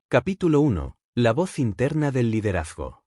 Capítulo 1. La voz interna del liderazgo.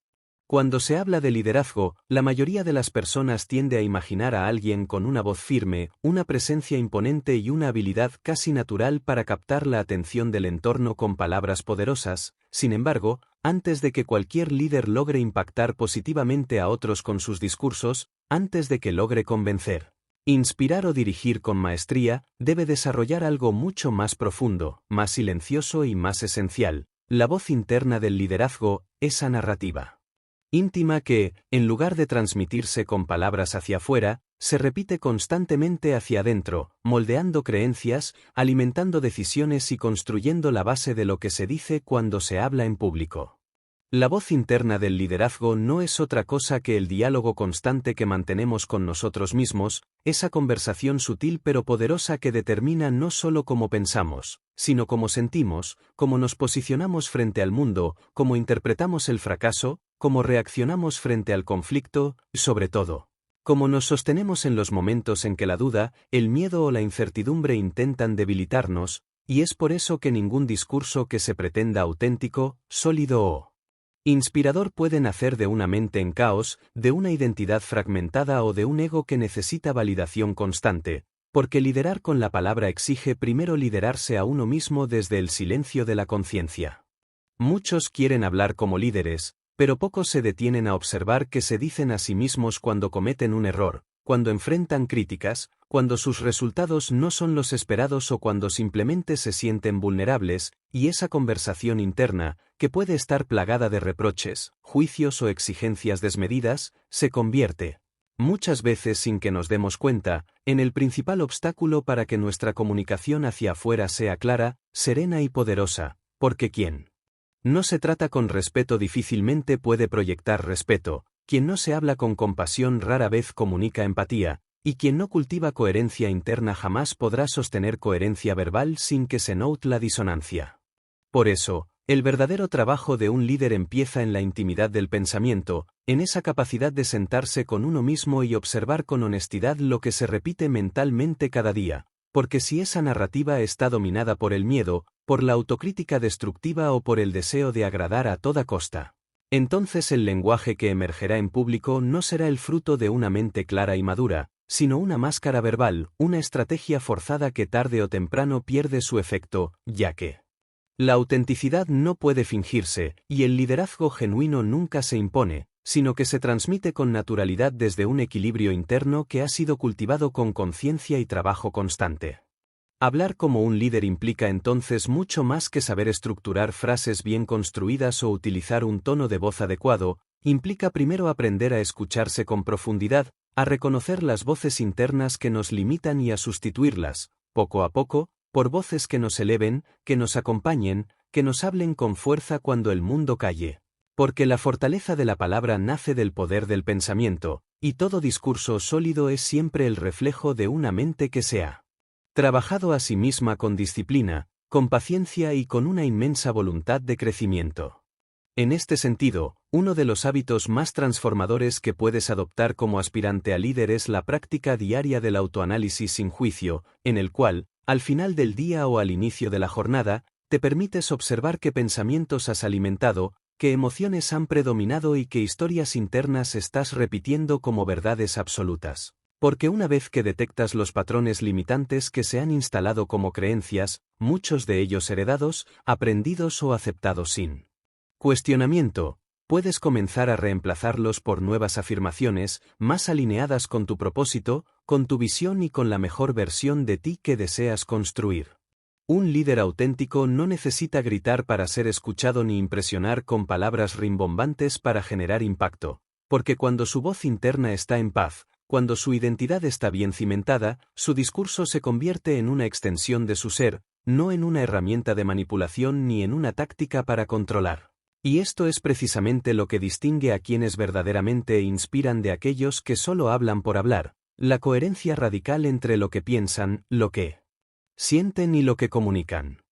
Cuando se habla de liderazgo, la mayoría de las personas tiende a imaginar a alguien con una voz firme, una presencia imponente y una habilidad casi natural para captar la atención del entorno con palabras poderosas. Sin embargo, antes de que cualquier líder logre impactar positivamente a otros con sus discursos, antes de que logre convencer, inspirar o dirigir con maestría, debe desarrollar algo mucho más profundo, más silencioso y más esencial: la voz interna del liderazgo, esa narrativa íntima que, en lugar de transmitirse con palabras hacia afuera, se repite constantemente hacia adentro, moldeando creencias, alimentando decisiones y construyendo la base de lo que se dice cuando se habla en público. La voz interna del liderazgo no es otra cosa que el diálogo constante que mantenemos con nosotros mismos, esa conversación sutil pero poderosa que determina no solo cómo pensamos, sino cómo sentimos, cómo nos posicionamos frente al mundo, cómo interpretamos el fracaso, cómo reaccionamos frente al conflicto, y sobre todo, cómo nos sostenemos en los momentos en que la duda, el miedo o la incertidumbre intentan debilitarnos, y es por eso que ningún discurso que se pretenda auténtico, sólido o inspirador puede nacer de una mente en caos, de una identidad fragmentada o de un ego que necesita validación constante, porque liderar con la palabra exige primero liderarse a uno mismo desde el silencio de la conciencia. Muchos quieren hablar como líderes, pero pocos se detienen a observar qué se dicen a sí mismos cuando cometen un error, cuando enfrentan críticas, cuando sus resultados no son los esperados o cuando simplemente se sienten vulnerables, y esa conversación interna, que puede estar plagada de reproches, juicios o exigencias desmedidas, se convierte, muchas veces sin que nos demos cuenta, en el principal obstáculo para que nuestra comunicación hacia afuera sea clara, serena y poderosa, porque quien no se trata con respeto difícilmente puede proyectar respeto, quien no se habla con compasión rara vez comunica empatía, y quien no cultiva coherencia interna jamás podrá sostener coherencia verbal sin que se note la disonancia. Por eso, el verdadero trabajo de un líder empieza en la intimidad del pensamiento, en esa capacidad de sentarse con uno mismo y observar con honestidad lo que se repite mentalmente cada día, porque si esa narrativa está dominada por el miedo, por la autocrítica destructiva o por el deseo de agradar a toda costa, entonces el lenguaje que emergerá en público no será el fruto de una mente clara y madura, sino una máscara verbal, una estrategia forzada que tarde o temprano pierde su efecto, ya que la autenticidad no puede fingirse, y el liderazgo genuino nunca se impone, sino que se transmite con naturalidad desde un equilibrio interno que ha sido cultivado con conciencia y trabajo constante. Hablar como un líder implica entonces mucho más que saber estructurar frases bien construidas o utilizar un tono de voz adecuado, implica primero aprender a escucharse con profundidad, a reconocer las voces internas que nos limitan y a sustituirlas, poco a poco, por voces que nos eleven, que nos acompañen, que nos hablen con fuerza cuando el mundo calle. Porque la fortaleza de la palabra nace del poder del pensamiento, y todo discurso sólido es siempre el reflejo de una mente que se ha trabajado a sí misma con disciplina, con paciencia y con una inmensa voluntad de crecimiento. En este sentido, uno de los hábitos más transformadores que puedes adoptar como aspirante a líder es la práctica diaria del autoanálisis sin juicio, en el cual, al final del día o al inicio de la jornada, te permites observar qué pensamientos has alimentado, qué emociones han predominado y qué historias internas estás repitiendo como verdades absolutas. Porque una vez que detectas los patrones limitantes que se han instalado como creencias, muchos de ellos heredados, aprendidos o aceptados sin cuestionamiento, puedes comenzar a reemplazarlos por nuevas afirmaciones, más alineadas con tu propósito, con tu visión y con la mejor versión de ti que deseas construir. Un líder auténtico no necesita gritar para ser escuchado ni impresionar con palabras rimbombantes para generar impacto, porque cuando su voz interna está en paz, cuando su identidad está bien cimentada, su discurso se convierte en una extensión de su ser, no en una herramienta de manipulación ni en una táctica para controlar. Y esto es precisamente lo que distingue a quienes verdaderamente inspiran de aquellos que solo hablan por hablar, la coherencia radical entre lo que piensan, lo que sienten y lo que comunican.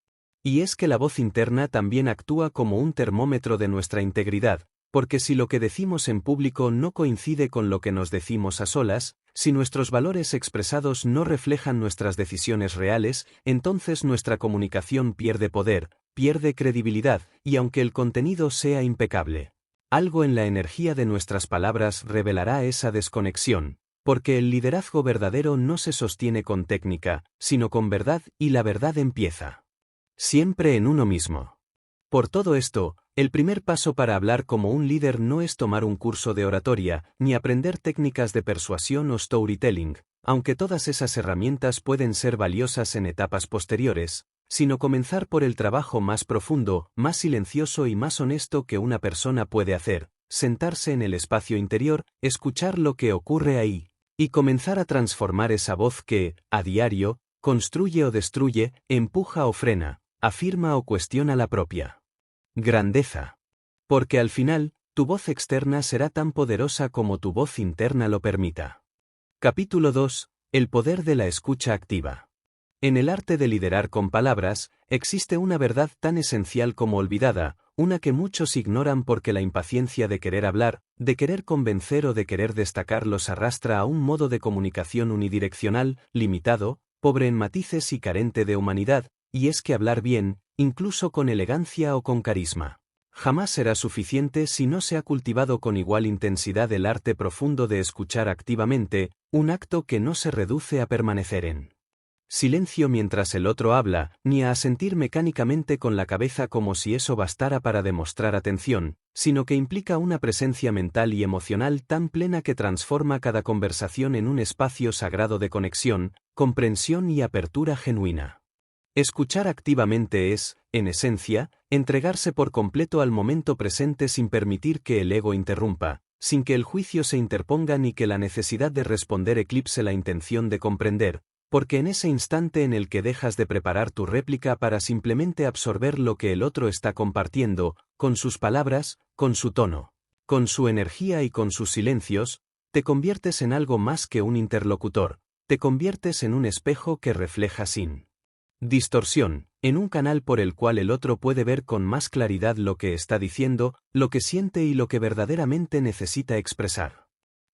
Y es que la voz interna también actúa como un termómetro de nuestra integridad, porque si lo que decimos en público no coincide con lo que nos decimos a solas, si nuestros valores expresados no reflejan nuestras decisiones reales, entonces nuestra comunicación pierde poder, pierde credibilidad, y aunque el contenido sea impecable, algo en la energía de nuestras palabras revelará esa desconexión, porque el liderazgo verdadero no se sostiene con técnica, sino con verdad, y la verdad empieza siempre en uno mismo. Por todo esto, el primer paso para hablar como un líder no es tomar un curso de oratoria, ni aprender técnicas de persuasión o storytelling, aunque todas esas herramientas pueden ser valiosas en etapas posteriores, sino comenzar por el trabajo más profundo, más silencioso y más honesto que una persona puede hacer: sentarse en el espacio interior, escuchar lo que ocurre ahí, y comenzar a transformar esa voz que, a diario, construye o destruye, empuja o frena, afirma o cuestiona la propia grandeza. Porque al final, tu voz externa será tan poderosa como tu voz interna lo permita. Capítulo 2. El poder de la escucha activa. En el arte de liderar con palabras, existe una verdad tan esencial como olvidada, una que muchos ignoran porque la impaciencia de querer hablar, de querer convencer o de querer destacar los arrastra a un modo de comunicación unidireccional, limitado, pobre en matices y carente de humanidad, y es que hablar bien, incluso con elegancia o con carisma, jamás será suficiente si no se ha cultivado con igual intensidad el arte profundo de escuchar activamente, un acto que no se reduce a permanecer en silencio mientras el otro habla, ni a asentir mecánicamente con la cabeza como si eso bastara para demostrar atención, sino que implica una presencia mental y emocional tan plena que transforma cada conversación en un espacio sagrado de conexión, comprensión y apertura genuina. Escuchar activamente es, en esencia, entregarse por completo al momento presente sin permitir que el ego interrumpa, sin que el juicio se interponga ni que la necesidad de responder eclipse la intención de comprender, porque en ese instante en el que dejas de preparar tu réplica para simplemente absorber lo que el otro está compartiendo, con sus palabras, con su tono, con su energía y con sus silencios, te conviertes en algo más que un interlocutor, te conviertes en un espejo que refleja sin distorsión, en un canal por el cual el otro puede ver con más claridad lo que está diciendo, lo que siente y lo que verdaderamente necesita expresar.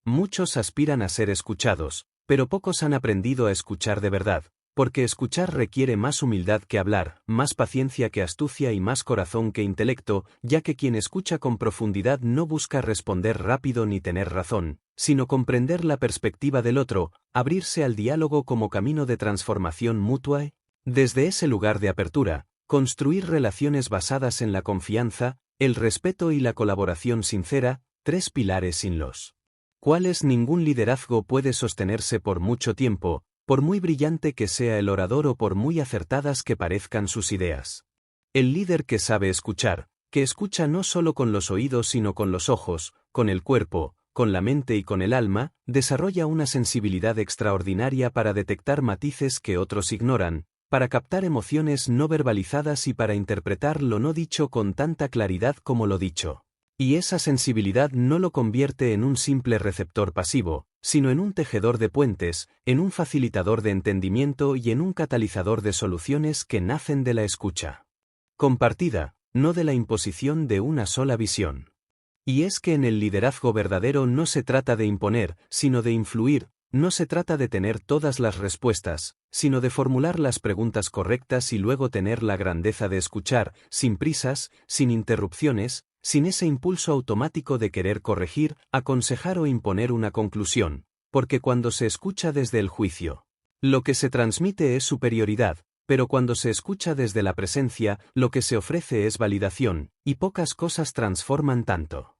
Muchos aspiran a ser escuchados, pero pocos han aprendido a escuchar de verdad, porque escuchar requiere más humildad que hablar, más paciencia que astucia y más corazón que intelecto, ya que quien escucha con profundidad no busca responder rápido ni tener razón, sino comprender la perspectiva del otro, abrirse al diálogo como camino de transformación mutua. Desde ese lugar de apertura, construir relaciones basadas en la confianza, el respeto y la colaboración sincera, tres pilares sin los cuales ningún liderazgo puede sostenerse por mucho tiempo, por muy brillante que sea el orador o por muy acertadas que parezcan sus ideas. El líder que sabe escuchar, que escucha no solo con los oídos sino con los ojos, con el cuerpo, con la mente y con el alma, desarrolla una sensibilidad extraordinaria para detectar matices que otros ignoran, para captar emociones no verbalizadas y para interpretar lo no dicho con tanta claridad como lo dicho. Y esa sensibilidad no lo convierte en un simple receptor pasivo, sino en un tejedor de puentes, en un facilitador de entendimiento y en un catalizador de soluciones que nacen de la escucha compartida, no de la imposición de una sola visión. Y es que en el liderazgo verdadero no se trata de imponer, sino de influir. No se trata de tener todas las respuestas, sino de formular las preguntas correctas y luego tener la grandeza de escuchar, sin prisas, sin interrupciones, sin ese impulso automático de querer corregir, aconsejar o imponer una conclusión, porque cuando se escucha desde el juicio, lo que se transmite es superioridad, pero cuando se escucha desde la presencia, lo que se ofrece es validación, y pocas cosas transforman tanto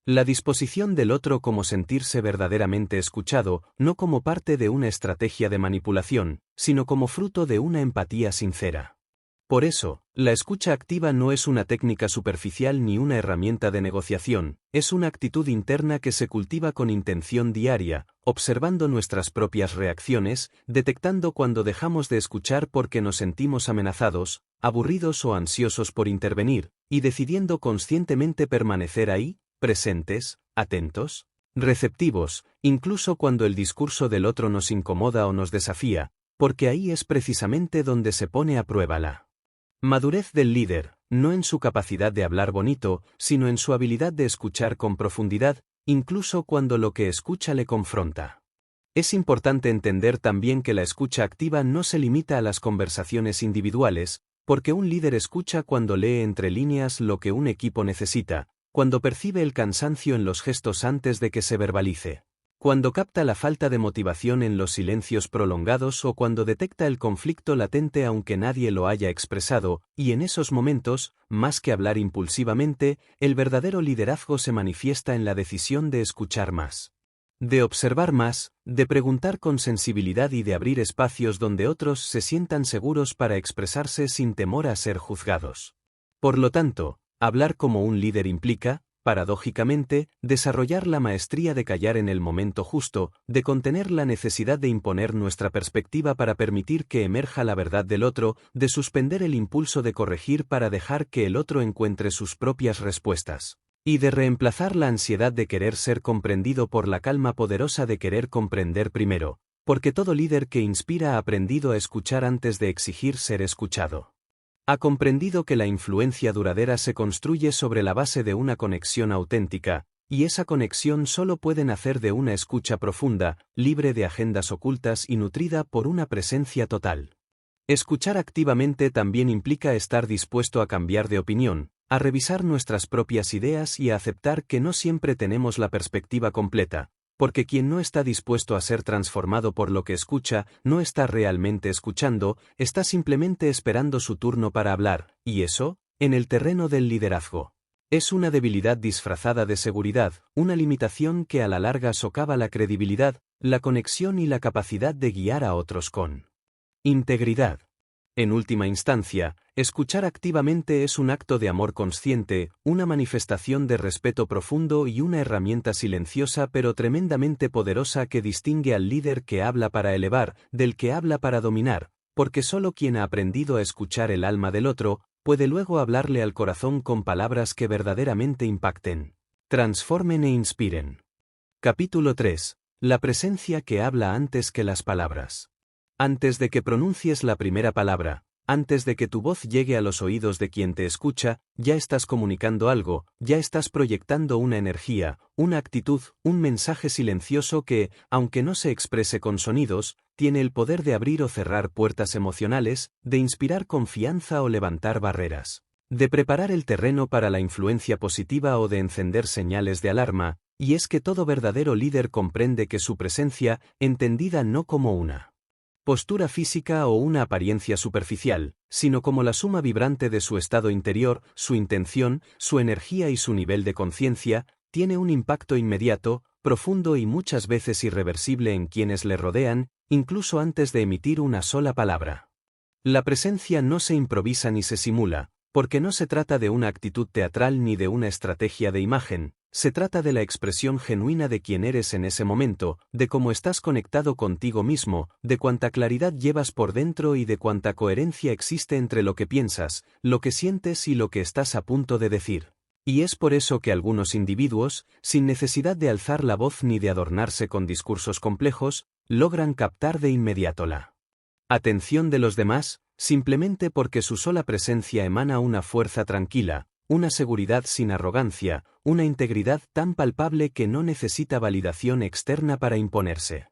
la disposición del otro como sentirse verdaderamente escuchado, no como parte de una estrategia de manipulación, sino como fruto de una empatía sincera. Por eso, la escucha activa no es una técnica superficial ni una herramienta de negociación, es una actitud interna que se cultiva con intención diaria, observando nuestras propias reacciones, detectando cuando dejamos de escuchar porque nos sentimos amenazados, aburridos o ansiosos por intervenir, y decidiendo conscientemente permanecer ahí, presentes, atentos, receptivos, incluso cuando el discurso del otro nos incomoda o nos desafía, porque ahí es precisamente donde se pone a prueba la madurez del líder, no en su capacidad de hablar bonito, sino en su habilidad de escuchar con profundidad, incluso cuando lo que escucha le confronta. Es importante entender también que la escucha activa no se limita a las conversaciones individuales, Porque un líder escucha cuando lee entre líneas lo que un equipo necesita, cuando percibe el cansancio en los gestos antes de que se verbalice, cuando capta la falta de motivación en los silencios prolongados o cuando detecta el conflicto latente aunque nadie lo haya expresado, y en esos momentos, más que hablar impulsivamente, el verdadero liderazgo se manifiesta en la decisión de escuchar más, de observar más, de preguntar con sensibilidad y de abrir espacios donde otros se sientan seguros para expresarse sin temor a ser juzgados. Por lo tanto, hablar como un líder implica, paradójicamente, desarrollar la maestría de callar en el momento justo, de contener la necesidad de imponer nuestra perspectiva para permitir que emerja la verdad del otro, de suspender el impulso de corregir para dejar que el otro encuentre sus propias respuestas, y de reemplazar la ansiedad de querer ser comprendido por la calma poderosa de querer comprender primero, porque todo líder que inspira ha aprendido a escuchar antes de exigir ser escuchado. Ha comprendido que la influencia duradera se construye sobre la base de una conexión auténtica, y esa conexión solo puede nacer de una escucha profunda, libre de agendas ocultas y nutrida por una presencia total. Escuchar activamente también implica estar dispuesto a cambiar de opinión, a revisar nuestras propias ideas y a aceptar que no siempre tenemos la perspectiva completa, porque quien no está dispuesto a ser transformado por lo que escucha, no está realmente escuchando, está simplemente esperando su turno para hablar, y eso, en el terreno del liderazgo, es una debilidad disfrazada de seguridad, una limitación que a la larga socava la credibilidad, la conexión y la capacidad de guiar a otros con integridad. En última instancia, escuchar activamente es un acto de amor consciente, una manifestación de respeto profundo y una herramienta silenciosa pero tremendamente poderosa que distingue al líder que habla para elevar, del que habla para dominar, porque solo quien ha aprendido a escuchar el alma del otro, puede luego hablarle al corazón con palabras que verdaderamente impacten, transformen e inspiren. Capítulo 3. La presencia que habla antes que las palabras. Antes de que pronuncies la primera palabra, antes de que tu voz llegue a los oídos de quien te escucha, ya estás comunicando algo, ya estás proyectando una energía, una actitud, un mensaje silencioso que, aunque no se exprese con sonidos, tiene el poder de abrir o cerrar puertas emocionales, de inspirar confianza o levantar barreras, de preparar el terreno para la influencia positiva o de encender señales de alarma, y es que todo verdadero líder comprende que su presencia, entendida no como una postura física o una apariencia superficial, sino como la suma vibrante de su estado interior, su intención, su energía y su nivel de conciencia, tiene un impacto inmediato, profundo y muchas veces irreversible en quienes le rodean, incluso antes de emitir una sola palabra. La presencia no se improvisa ni se simula, porque no se trata de una actitud teatral ni de una estrategia de imagen, se trata de la expresión genuina de quién eres en ese momento, de cómo estás conectado contigo mismo, de cuánta claridad llevas por dentro y de cuánta coherencia existe entre lo que piensas, lo que sientes y lo que estás a punto de decir. Y es por eso que algunos individuos, sin necesidad de alzar la voz ni de adornarse con discursos complejos, logran captar de inmediato la atención de los demás, simplemente porque su sola presencia emana una fuerza tranquila, una seguridad sin arrogancia, una integridad tan palpable que no necesita validación externa para imponerse.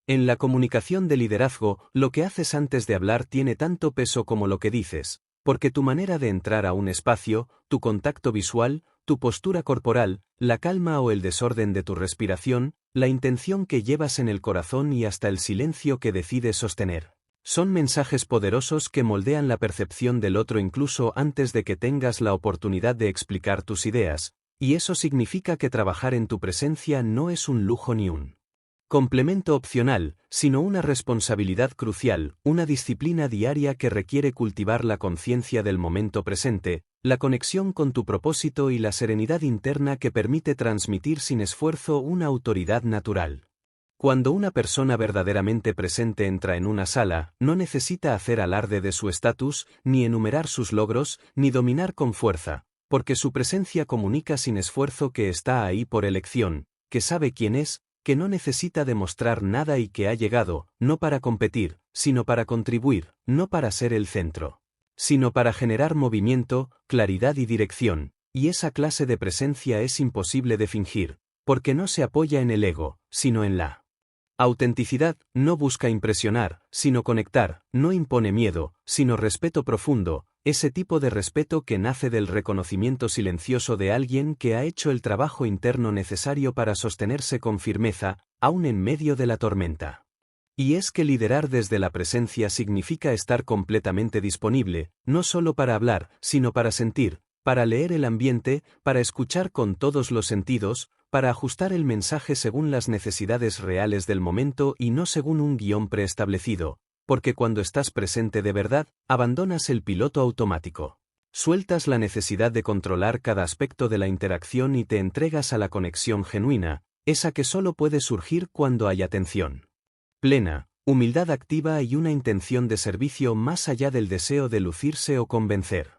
En la comunicación de liderazgo, lo que haces antes de hablar tiene tanto peso como lo que dices, porque tu manera de entrar a un espacio, tu contacto visual, tu postura corporal, la calma o el desorden de tu respiración, la intención que llevas en el corazón y hasta el silencio que decides sostener, son mensajes poderosos que moldean la percepción del otro incluso antes de que tengas la oportunidad de explicar tus ideas, y eso significa que trabajar en tu presencia no es un lujo ni un complemento opcional, sino una responsabilidad crucial, una disciplina diaria que requiere cultivar la conciencia del momento presente, la conexión con tu propósito y la serenidad interna que permite transmitir sin esfuerzo una autoridad natural. Cuando una persona verdaderamente presente entra en una sala, no necesita hacer alarde de su estatus, ni enumerar sus logros, ni dominar con fuerza, porque su presencia comunica sin esfuerzo que está ahí por elección, que sabe quién es, que no necesita demostrar nada y que ha llegado, no para competir, sino para contribuir, no para ser el centro, sino para generar movimiento, claridad y dirección, y esa clase de presencia es imposible de fingir, porque no se apoya en el ego, sino en la autenticidad, no busca impresionar, sino conectar, no impone miedo, sino respeto profundo, ese tipo de respeto que nace del reconocimiento silencioso de alguien que ha hecho el trabajo interno necesario para sostenerse con firmeza, aun en medio de la tormenta. Y es que liderar desde la presencia significa estar completamente disponible, no solo para hablar, sino para sentir, para leer el ambiente, para escuchar con todos los sentidos, para ajustar el mensaje según las necesidades reales del momento y no según un guión preestablecido, porque cuando estás presente de verdad, abandonas el piloto automático. Sueltas la necesidad de controlar cada aspecto de la interacción y te entregas a la conexión genuina, esa que solo puede surgir cuando hay atención plena, humildad activa y una intención de servicio más allá del deseo de lucirse o convencer.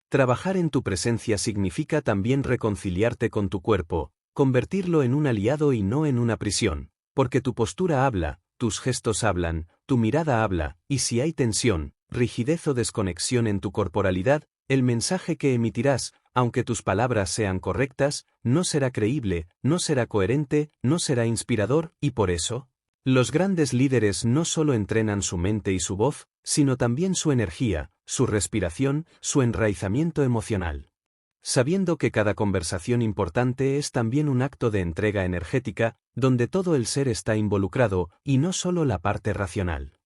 Trabajar en tu presencia significa también reconciliarte con tu cuerpo, convertirlo en un aliado y no en una prisión, porque tu postura habla, tus gestos hablan, tu mirada habla, y si hay tensión, rigidez o desconexión en tu corporalidad, el mensaje que emitirás, aunque tus palabras sean correctas, no será creíble, no será coherente, no será inspirador, y por eso, los grandes líderes no solo entrenan su mente y su voz, sino también su energía, su respiración, su enraizamiento emocional. Sabiendo que cada conversación importante es también un acto de entrega energética, donde todo el ser está involucrado, y no solo la parte racional.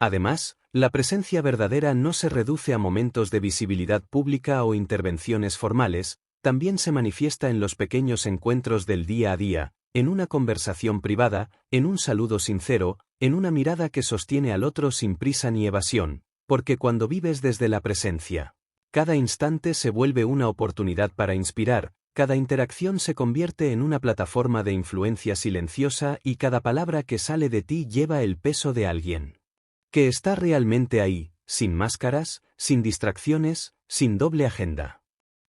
Además, la presencia verdadera no se reduce a momentos de visibilidad pública o intervenciones formales, también se manifiesta en los pequeños encuentros del día a día, en una conversación privada, en un saludo sincero, en una mirada que sostiene al otro sin prisa ni evasión, porque cuando vives desde la presencia, cada instante se vuelve una oportunidad para inspirar, cada interacción se convierte en una plataforma de influencia silenciosa y cada palabra que sale de ti lleva el peso de alguien que está realmente ahí, sin máscaras, sin distracciones, sin doble agenda.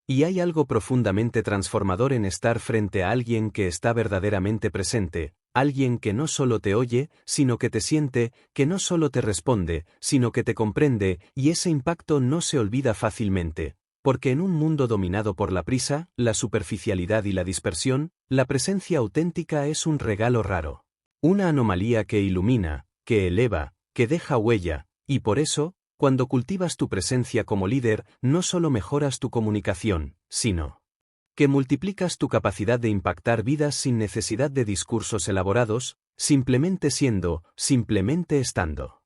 Y hay algo profundamente transformador en estar frente a alguien que está verdaderamente presente, alguien que no solo te oye, sino que te siente, que no solo te responde, sino que te comprende, y ese impacto no se olvida fácilmente, porque en un mundo dominado por la prisa, la superficialidad y la dispersión, la presencia auténtica es un regalo raro. Una anomalía que ilumina, que eleva, que deja huella, y por eso, cuando cultivas tu presencia como líder, no solo mejoras tu comunicación, sino que multiplicas tu capacidad de impactar vidas sin necesidad de discursos elaborados, simplemente siendo, simplemente estando.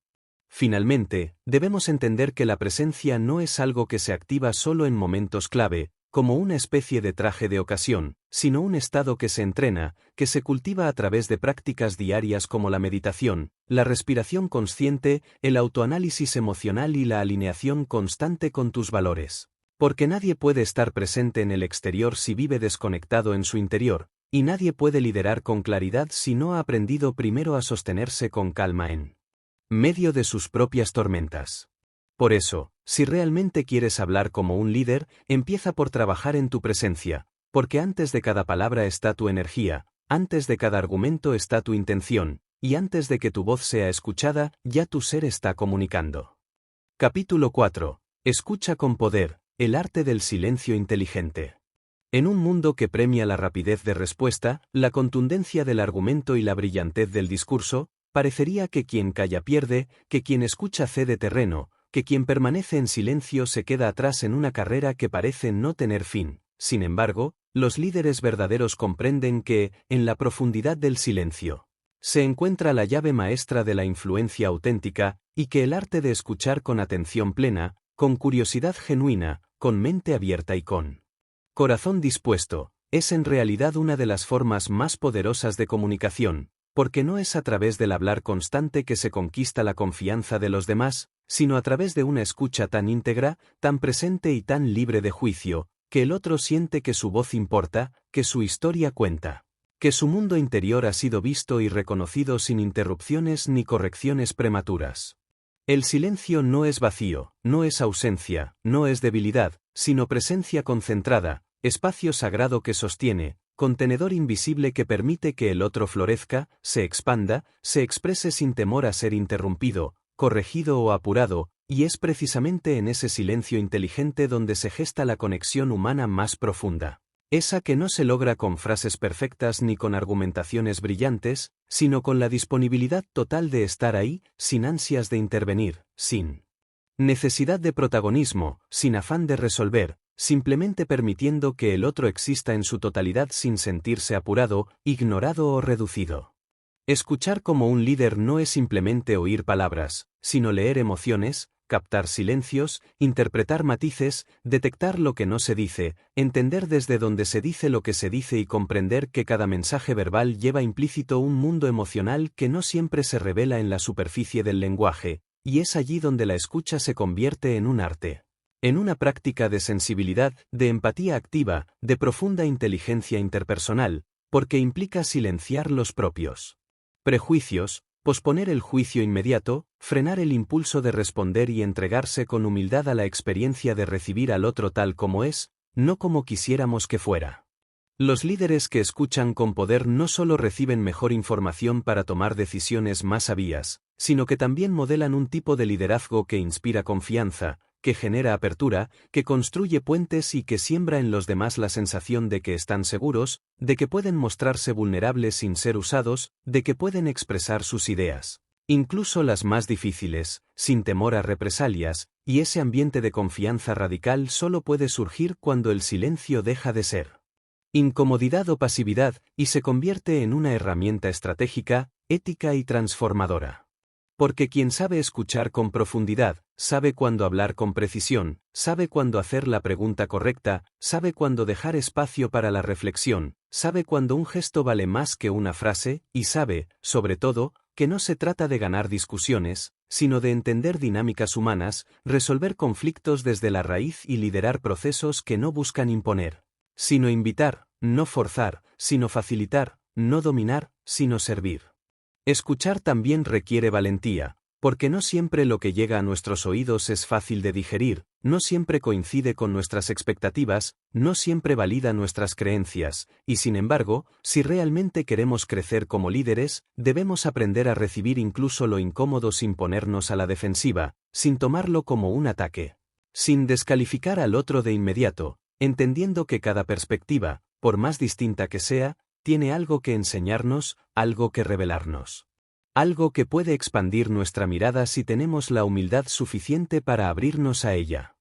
Finalmente, debemos entender que la presencia no es algo que se activa solo en momentos clave, como una especie de traje de ocasión, sino un estado que se entrena, que se cultiva a través de prácticas diarias como la meditación, la respiración consciente, el autoanálisis emocional y la alineación constante con tus valores. Porque nadie puede estar presente en el exterior si vive desconectado en su interior, y nadie puede liderar con claridad si no ha aprendido primero a sostenerse con calma en medio de sus propias tormentas. Por eso, si realmente quieres hablar como un líder, empieza por trabajar en tu presencia, porque antes de cada palabra está tu energía, antes de cada argumento está tu intención, y antes de que tu voz sea escuchada, ya tu ser está comunicando. Capítulo 4. Escucha con poder, el arte del silencio inteligente. En un mundo que premia la rapidez de respuesta, la contundencia del argumento y la brillantez del discurso, parecería que quien calla pierde, que quien escucha cede terreno, que quien permanece en silencio se queda atrás en una carrera que parece no tener fin. Sin embargo, los líderes verdaderos comprenden que, en la profundidad del silencio, se encuentra la llave maestra de la influencia auténtica, y que el arte de escuchar con atención plena, con curiosidad genuina, con mente abierta y con corazón dispuesto, es en realidad una de las formas más poderosas de comunicación, porque no es a través del hablar constante que se conquista la confianza de los demás, sino a través de una escucha tan íntegra, tan presente y tan libre de juicio, que el otro siente que su voz importa, que su historia cuenta, que su mundo interior ha sido visto y reconocido sin interrupciones ni correcciones prematuras. El silencio no es vacío, no es ausencia, no es debilidad, sino presencia concentrada, espacio sagrado que sostiene, contenedor invisible que permite que el otro florezca, se expanda, se exprese sin temor a ser interrumpido, corregido o apurado, y es precisamente en ese silencio inteligente donde se gesta la conexión humana más profunda. Esa que no se logra con frases perfectas ni con argumentaciones brillantes, sino con la disponibilidad total de estar ahí, sin ansias de intervenir, sin Necesidad de protagonismo, sin afán de resolver, simplemente permitiendo que el otro exista en su totalidad sin sentirse apurado, ignorado o reducido. Escuchar como un líder no es simplemente oír palabras, sino leer emociones, captar silencios, interpretar matices, detectar lo que no se dice, entender desde dónde se dice lo que se dice y comprender que cada mensaje verbal lleva implícito un mundo emocional que no siempre se revela en la superficie del lenguaje, y es allí donde la escucha se convierte en un arte. En una práctica de sensibilidad, de empatía activa, de profunda inteligencia interpersonal, porque implica silenciar los propios prejuicios, posponer el juicio inmediato, frenar el impulso de responder y entregarse con humildad a la experiencia de recibir al otro tal como es, no como quisiéramos que fuera. Los líderes que escuchan con poder no solo reciben mejor información para tomar decisiones más sabias, sino que también modelan un tipo de liderazgo que inspira confianza, que genera apertura, que construye puentes y que siembra en los demás la sensación de que están seguros, de que pueden mostrarse vulnerables sin ser usados, de que pueden expresar sus ideas, incluso las más difíciles, sin temor a represalias, y ese ambiente de confianza radical solo puede surgir cuando el silencio deja de ser incomodidad o pasividad y se convierte en una herramienta estratégica, ética y transformadora. Porque quien sabe escuchar con profundidad, sabe cuándo hablar con precisión, sabe cuándo hacer la pregunta correcta, sabe cuándo dejar espacio para la reflexión, sabe cuándo un gesto vale más que una frase, y sabe, sobre todo, que no se trata de ganar discusiones, sino de entender dinámicas humanas, resolver conflictos desde la raíz y liderar procesos que no buscan imponer, sino invitar, no forzar, sino facilitar, no dominar, sino servir. Escuchar también requiere valentía, porque no siempre lo que llega a nuestros oídos es fácil de digerir, no siempre coincide con nuestras expectativas, no siempre valida nuestras creencias, y sin embargo, si realmente queremos crecer como líderes, debemos aprender a recibir incluso lo incómodo sin ponernos a la defensiva, sin tomarlo como un ataque, sin descalificar al otro de inmediato, entendiendo que cada perspectiva, por más distinta que sea, tiene algo que enseñarnos, algo que revelarnos. Algo que puede expandir nuestra mirada si tenemos la humildad suficiente para abrirnos a ella.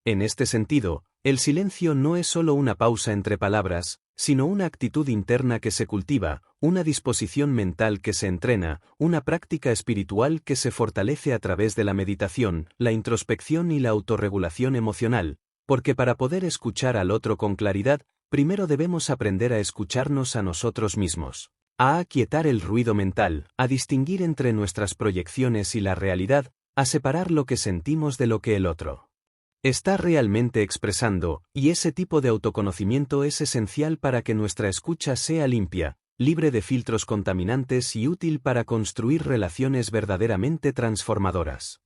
En este sentido, el silencio no es solo una pausa entre palabras, sino una actitud interna que se cultiva, una disposición mental que se entrena, una práctica espiritual que se fortalece a través de la meditación, la introspección y la autorregulación emocional, porque para poder escuchar al otro con claridad, primero debemos aprender a escucharnos a nosotros mismos, a aquietar el ruido mental, a distinguir entre nuestras proyecciones y la realidad, a separar lo que sentimos de lo que el otro está realmente expresando, y ese tipo de autoconocimiento es esencial para que nuestra escucha sea limpia, libre de filtros contaminantes y útil para construir relaciones verdaderamente transformadoras.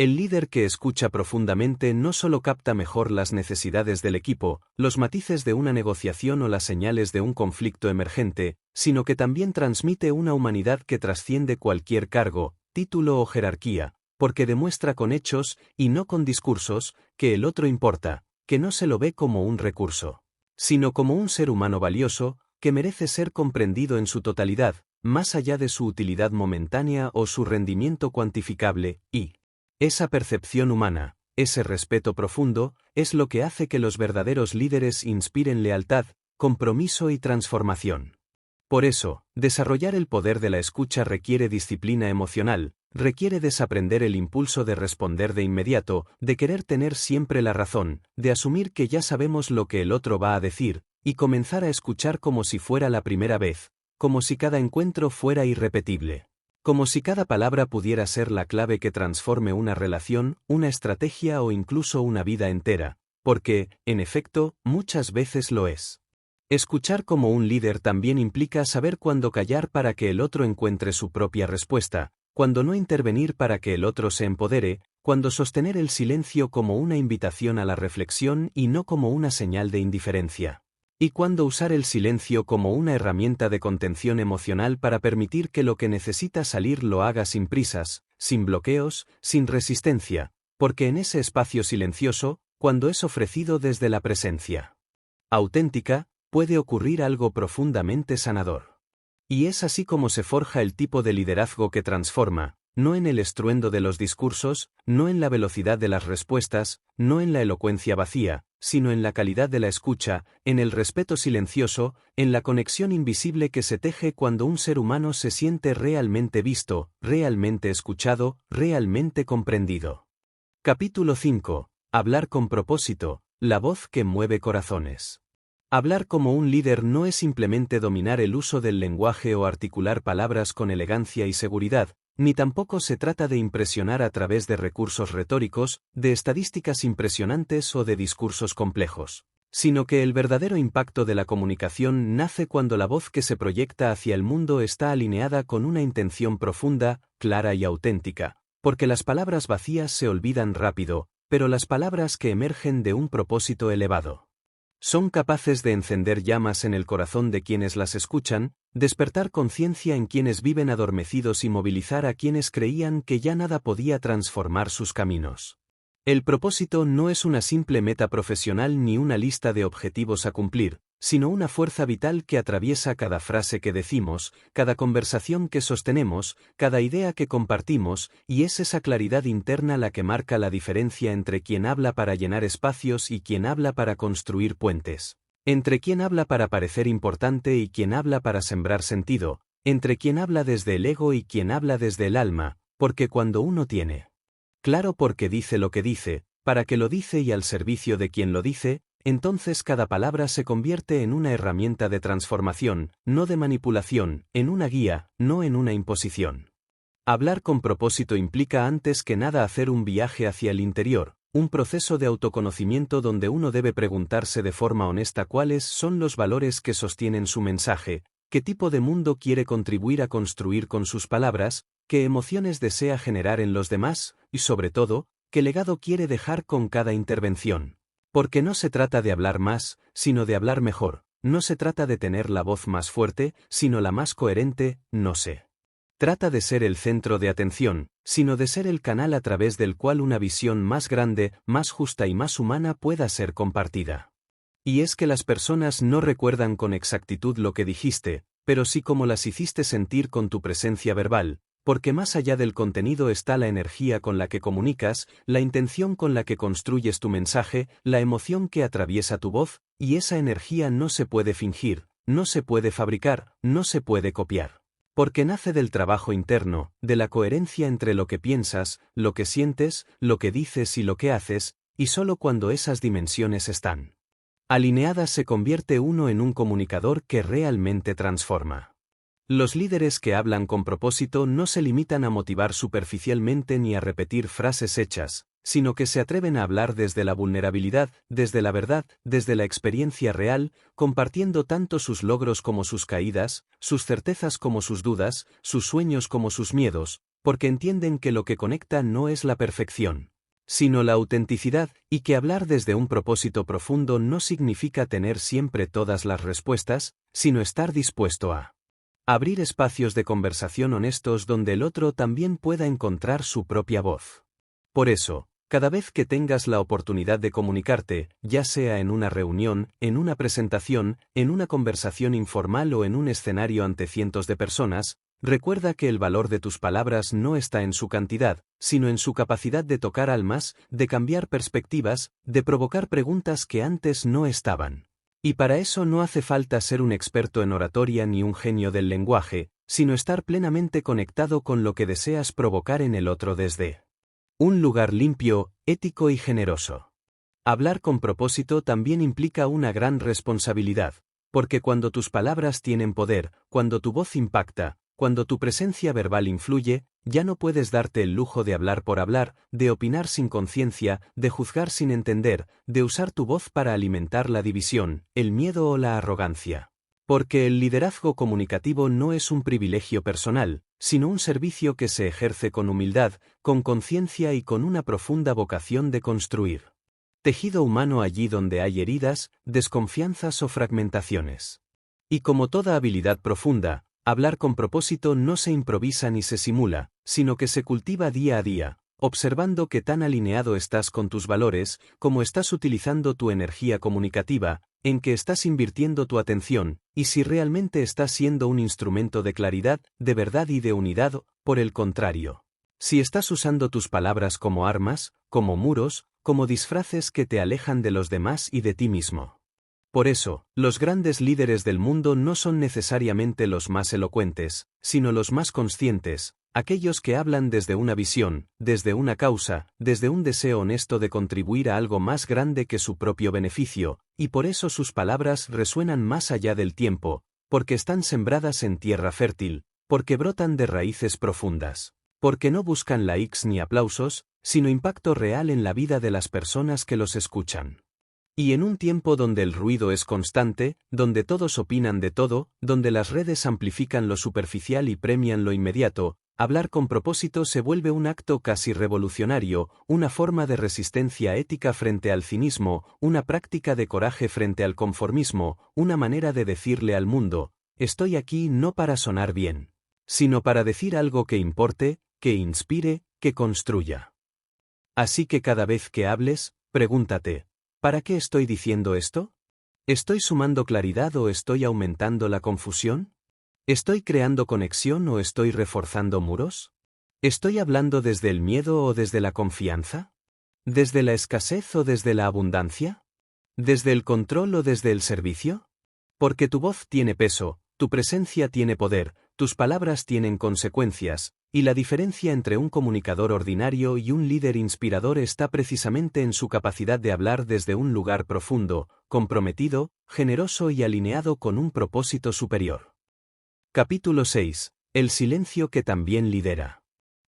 El líder que escucha profundamente no solo capta mejor las necesidades del equipo, los matices de una negociación o las señales de un conflicto emergente, sino que también transmite una humanidad que trasciende cualquier cargo, título o jerarquía, porque demuestra con hechos, y no con discursos, que el otro importa, que no se lo ve como un recurso, sino como un ser humano valioso, que merece ser comprendido en su totalidad, más allá de su utilidad momentánea o su rendimiento cuantificable, y esa percepción humana, ese respeto profundo, es lo que hace que los verdaderos líderes inspiren lealtad, compromiso y transformación. Por eso, desarrollar el poder de la escucha requiere disciplina emocional, requiere desaprender el impulso de responder de inmediato, de querer tener siempre la razón, de asumir que ya sabemos lo que el otro va a decir, y comenzar a escuchar como si fuera la primera vez, como si cada encuentro fuera irrepetible. Como si cada palabra pudiera ser la clave que transforme una relación, una estrategia o incluso una vida entera, porque, en efecto, muchas veces lo es. Escuchar como un líder también implica saber cuándo callar para que el otro encuentre su propia respuesta, cuándo no intervenir para que el otro se empodere, cuándo sostener el silencio como una invitación a la reflexión y no como una señal de indiferencia. Y cuándo usar el silencio como una herramienta de contención emocional para permitir que lo que necesita salir lo haga sin prisas, sin bloqueos, sin resistencia, porque en ese espacio silencioso, cuando es ofrecido desde la presencia auténtica, puede ocurrir algo profundamente sanador. Y es así como se forja el tipo de liderazgo que transforma, no en el estruendo de los discursos, no en la velocidad de las respuestas, no en la elocuencia vacía, sino en la calidad de la escucha, en el respeto silencioso, en la conexión invisible que se teje cuando un ser humano se siente realmente visto, realmente escuchado, realmente comprendido. Capítulo 5. Hablar con propósito, la voz que mueve corazones. Hablar como un líder no es simplemente dominar el uso del lenguaje o articular palabras con elegancia y seguridad, ni tampoco se trata de impresionar a través de recursos retóricos, de estadísticas impresionantes o de discursos complejos, sino que el verdadero impacto de la comunicación nace cuando la voz que se proyecta hacia el mundo está alineada con una intención profunda, clara y auténtica, porque las palabras vacías se olvidan rápido, pero las palabras que emergen de un propósito elevado son capaces de encender llamas en el corazón de quienes las escuchan, despertar conciencia en quienes viven adormecidos y movilizar a quienes creían que ya nada podía transformar sus caminos. El propósito no es una simple meta profesional ni una lista de objetivos a cumplir, sino una fuerza vital que atraviesa cada frase que decimos, cada conversación que sostenemos, cada idea que compartimos, y es esa claridad interna la que marca la diferencia entre quien habla para llenar espacios y quien habla para construir puentes, entre quien habla para parecer importante y quien habla para sembrar sentido, entre quien habla desde el ego y quien habla desde el alma, porque cuando uno tiene claro por qué dice lo que dice, para qué lo dice y al servicio de quien lo dice, entonces cada palabra se convierte en una herramienta de transformación, no de manipulación, en una guía, no en una imposición. Hablar con propósito implica antes que nada hacer un viaje hacia el interior, un proceso de autoconocimiento donde uno debe preguntarse de forma honesta cuáles son los valores que sostienen su mensaje, qué tipo de mundo quiere contribuir a construir con sus palabras, qué emociones desea generar en los demás, y sobre todo, qué legado quiere dejar con cada intervención. Porque no se trata de hablar más, sino de hablar mejor, no se trata de tener la voz más fuerte, sino la más coherente, no se trata de ser el centro de atención, sino de ser el canal a través del cual una visión más grande, más justa y más humana pueda ser compartida. Y es que las personas no recuerdan con exactitud lo que dijiste, pero sí cómo las hiciste sentir con tu presencia verbal, porque más allá del contenido está la energía con la que comunicas, la intención con la que construyes tu mensaje, la emoción que atraviesa tu voz, y esa energía no se puede fingir, no se puede fabricar, no se puede copiar. Porque nace del trabajo interno, de la coherencia entre lo que piensas, lo que sientes, lo que dices y lo que haces, y solo cuando esas dimensiones están alineadas se convierte uno en un comunicador que realmente transforma. Los líderes que hablan con propósito no se limitan a motivar superficialmente ni a repetir frases hechas, sino que se atreven a hablar desde la vulnerabilidad, desde la verdad, desde la experiencia real, compartiendo tanto sus logros como sus caídas, sus certezas como sus dudas, sus sueños como sus miedos, porque entienden que lo que conecta no es la perfección, sino la autenticidad, y que hablar desde un propósito profundo no significa tener siempre todas las respuestas, sino estar dispuesto a abrir espacios de conversación honestos donde el otro también pueda encontrar su propia voz. Por eso, cada vez que tengas la oportunidad de comunicarte, ya sea en una reunión, en una presentación, en una conversación informal o en un escenario ante cientos de personas, recuerda que el valor de tus palabras no está en su cantidad, sino en su capacidad de tocar almas, de cambiar perspectivas, de provocar preguntas que antes no estaban. Y para eso no hace falta ser un experto en oratoria ni un genio del lenguaje, sino estar plenamente conectado con lo que deseas provocar en el otro desde un lugar limpio, ético y generoso. Hablar con propósito también implica una gran responsabilidad, porque cuando tus palabras tienen poder, cuando tu voz impacta, cuando tu presencia verbal influye, ya no puedes darte el lujo de hablar por hablar, de opinar sin conciencia, de juzgar sin entender, de usar tu voz para alimentar la división, el miedo o la arrogancia. Porque el liderazgo comunicativo no es un privilegio personal, sino un servicio que se ejerce con humildad, con conciencia y con una profunda vocación de construir tejido humano allí donde hay heridas, desconfianzas o fragmentaciones. Y como toda habilidad profunda, hablar con propósito no se improvisa ni se simula, sino que se cultiva día a día, observando qué tan alineado estás con tus valores, cómo estás utilizando tu energía comunicativa, en qué estás invirtiendo tu atención, y si realmente estás siendo un instrumento de claridad, de verdad y de unidad, por el contrario, Si estás usando tus palabras como armas, como muros, como disfraces que te alejan de los demás y de ti mismo. Por eso, los grandes líderes del mundo no son necesariamente los más elocuentes, sino los más conscientes, aquellos que hablan desde una visión, desde una causa, desde un deseo honesto de contribuir a algo más grande que su propio beneficio, y por eso sus palabras resuenan más allá del tiempo, porque están sembradas en tierra fértil, porque brotan de raíces profundas, porque no buscan likes ni aplausos, sino impacto real en la vida de las personas que los escuchan. Y en un tiempo donde el ruido es constante, donde todos opinan de todo, donde las redes amplifican lo superficial y premian lo inmediato, hablar con propósito se vuelve un acto casi revolucionario, una forma de resistencia ética frente al cinismo, una práctica de coraje frente al conformismo, una manera de decirle al mundo, estoy aquí no para sonar bien, sino para decir algo que importe, que inspire, que construya. Así que cada vez que hables, pregúntate, ¿para qué estoy diciendo esto? ¿Estoy sumando claridad o estoy aumentando la confusión? ¿Estoy creando conexión o estoy reforzando muros? ¿Estoy hablando desde el miedo o desde la confianza? ¿Desde la escasez o desde la abundancia? ¿Desde el control o desde el servicio? Porque tu voz tiene peso, tu presencia tiene poder, tus palabras tienen consecuencias, y la diferencia entre un comunicador ordinario y un líder inspirador está precisamente en su capacidad de hablar desde un lugar profundo, comprometido, generoso y alineado con un propósito superior. Capítulo 6. El silencio que también lidera.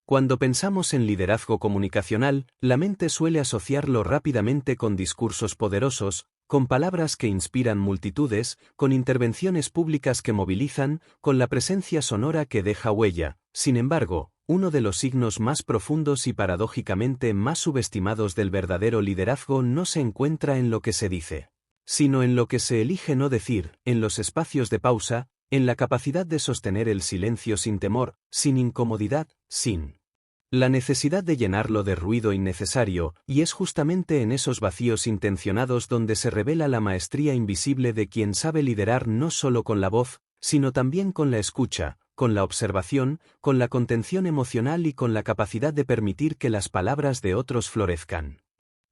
Cuando pensamos en liderazgo comunicacional, la mente suele asociarlo rápidamente con discursos poderosos, con palabras que inspiran multitudes, con intervenciones públicas que movilizan, con la presencia sonora que deja huella. Sin embargo, uno de los signos más profundos y paradójicamente más subestimados del verdadero liderazgo no se encuentra en lo que se dice, sino en lo que se elige no decir, en los espacios de pausa, en la capacidad de sostener el silencio sin temor, sin incomodidad, sin la necesidad de llenarlo de ruido innecesario, y es justamente en esos vacíos intencionados donde se revela la maestría invisible de quien sabe liderar no solo con la voz, sino también con la escucha, con la observación, con la contención emocional y con la capacidad de permitir que las palabras de otros florezcan.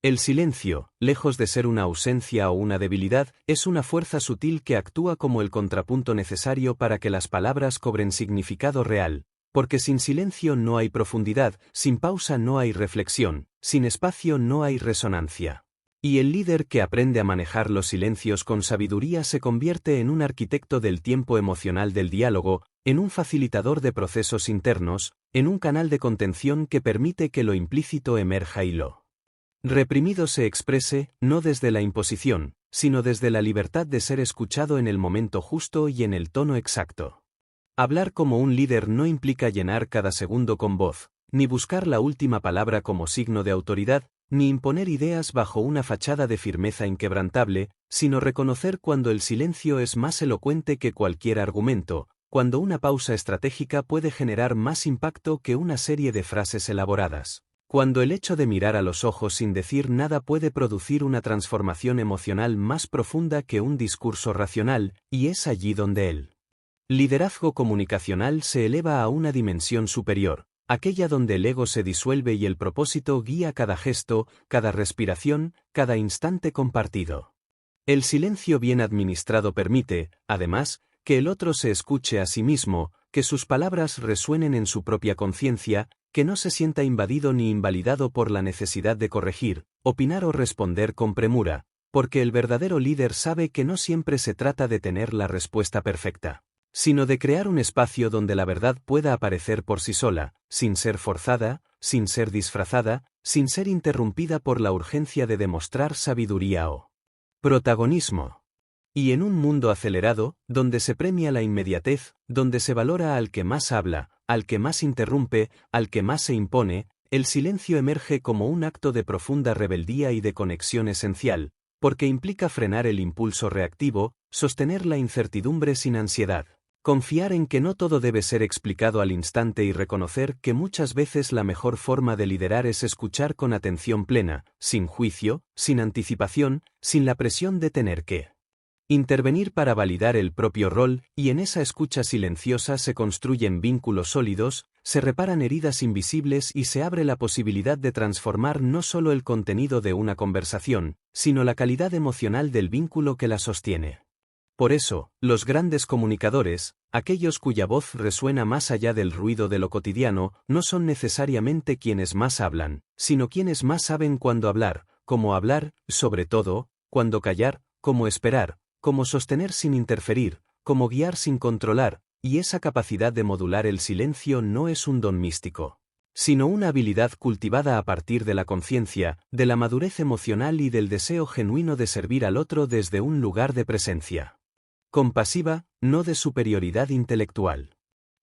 El silencio, lejos de ser una ausencia o una debilidad, es una fuerza sutil que actúa como el contrapunto necesario para que las palabras cobren significado real. Porque sin silencio no hay profundidad, sin pausa no hay reflexión, sin espacio no hay resonancia. Y el líder que aprende a manejar los silencios con sabiduría se convierte en un arquitecto del tiempo emocional del diálogo, en un facilitador de procesos internos, en un canal de contención que permite que lo implícito emerja y lo reprimido se exprese, no desde la imposición, sino desde la libertad de ser escuchado en el momento justo y en el tono exacto. Hablar como un líder no implica llenar cada segundo con voz, ni buscar la última palabra como signo de autoridad, ni imponer ideas bajo una fachada de firmeza inquebrantable, sino reconocer cuando el silencio es más elocuente que cualquier argumento, cuando una pausa estratégica puede generar más impacto que una serie de frases elaboradas, cuando el hecho de mirar a los ojos sin decir nada puede producir una transformación emocional más profunda que un discurso racional, y es allí donde el liderazgo comunicacional se eleva a una dimensión superior, aquella donde el ego se disuelve y el propósito guía cada gesto, cada respiración, cada instante compartido. El silencio bien administrado permite, además, que el otro se escuche a sí mismo, que sus palabras resuenen en su propia conciencia, que no se sienta invadido ni invalidado por la necesidad de corregir, opinar o responder con premura, porque el verdadero líder sabe que no siempre se trata de tener la respuesta perfecta, sino de crear un espacio donde la verdad pueda aparecer por sí sola, sin ser forzada, sin ser disfrazada, sin ser interrumpida por la urgencia de demostrar sabiduría o protagonismo. Y en un mundo acelerado, donde se premia la inmediatez, donde se valora al que más habla, al que más interrumpe, al que más se impone, el silencio emerge como un acto de profunda rebeldía y de conexión esencial, porque implica frenar el impulso reactivo, sostener la incertidumbre sin ansiedad. Confiar en que no todo debe ser explicado al instante y reconocer que muchas veces la mejor forma de liderar es escuchar con atención plena, sin juicio, sin anticipación, sin la presión de tener que Intervenir para validar el propio rol, y en esa escucha silenciosa se construyen vínculos sólidos, se reparan heridas invisibles y se abre la posibilidad de transformar no solo el contenido de una conversación, sino la calidad emocional del vínculo que la sostiene. Por eso, los grandes comunicadores, aquellos cuya voz resuena más allá del ruido de lo cotidiano, no son necesariamente quienes más hablan, sino quienes más saben cuándo hablar, cómo hablar, sobre todo, cuándo callar, cómo esperar, cómo sostener sin interferir, cómo guiar sin controlar, y esa capacidad de modular el silencio no es un don místico, sino una habilidad cultivada a partir de la conciencia, de la madurez emocional y del deseo genuino de servir al otro desde un lugar de presencia compasiva, no de superioridad intelectual.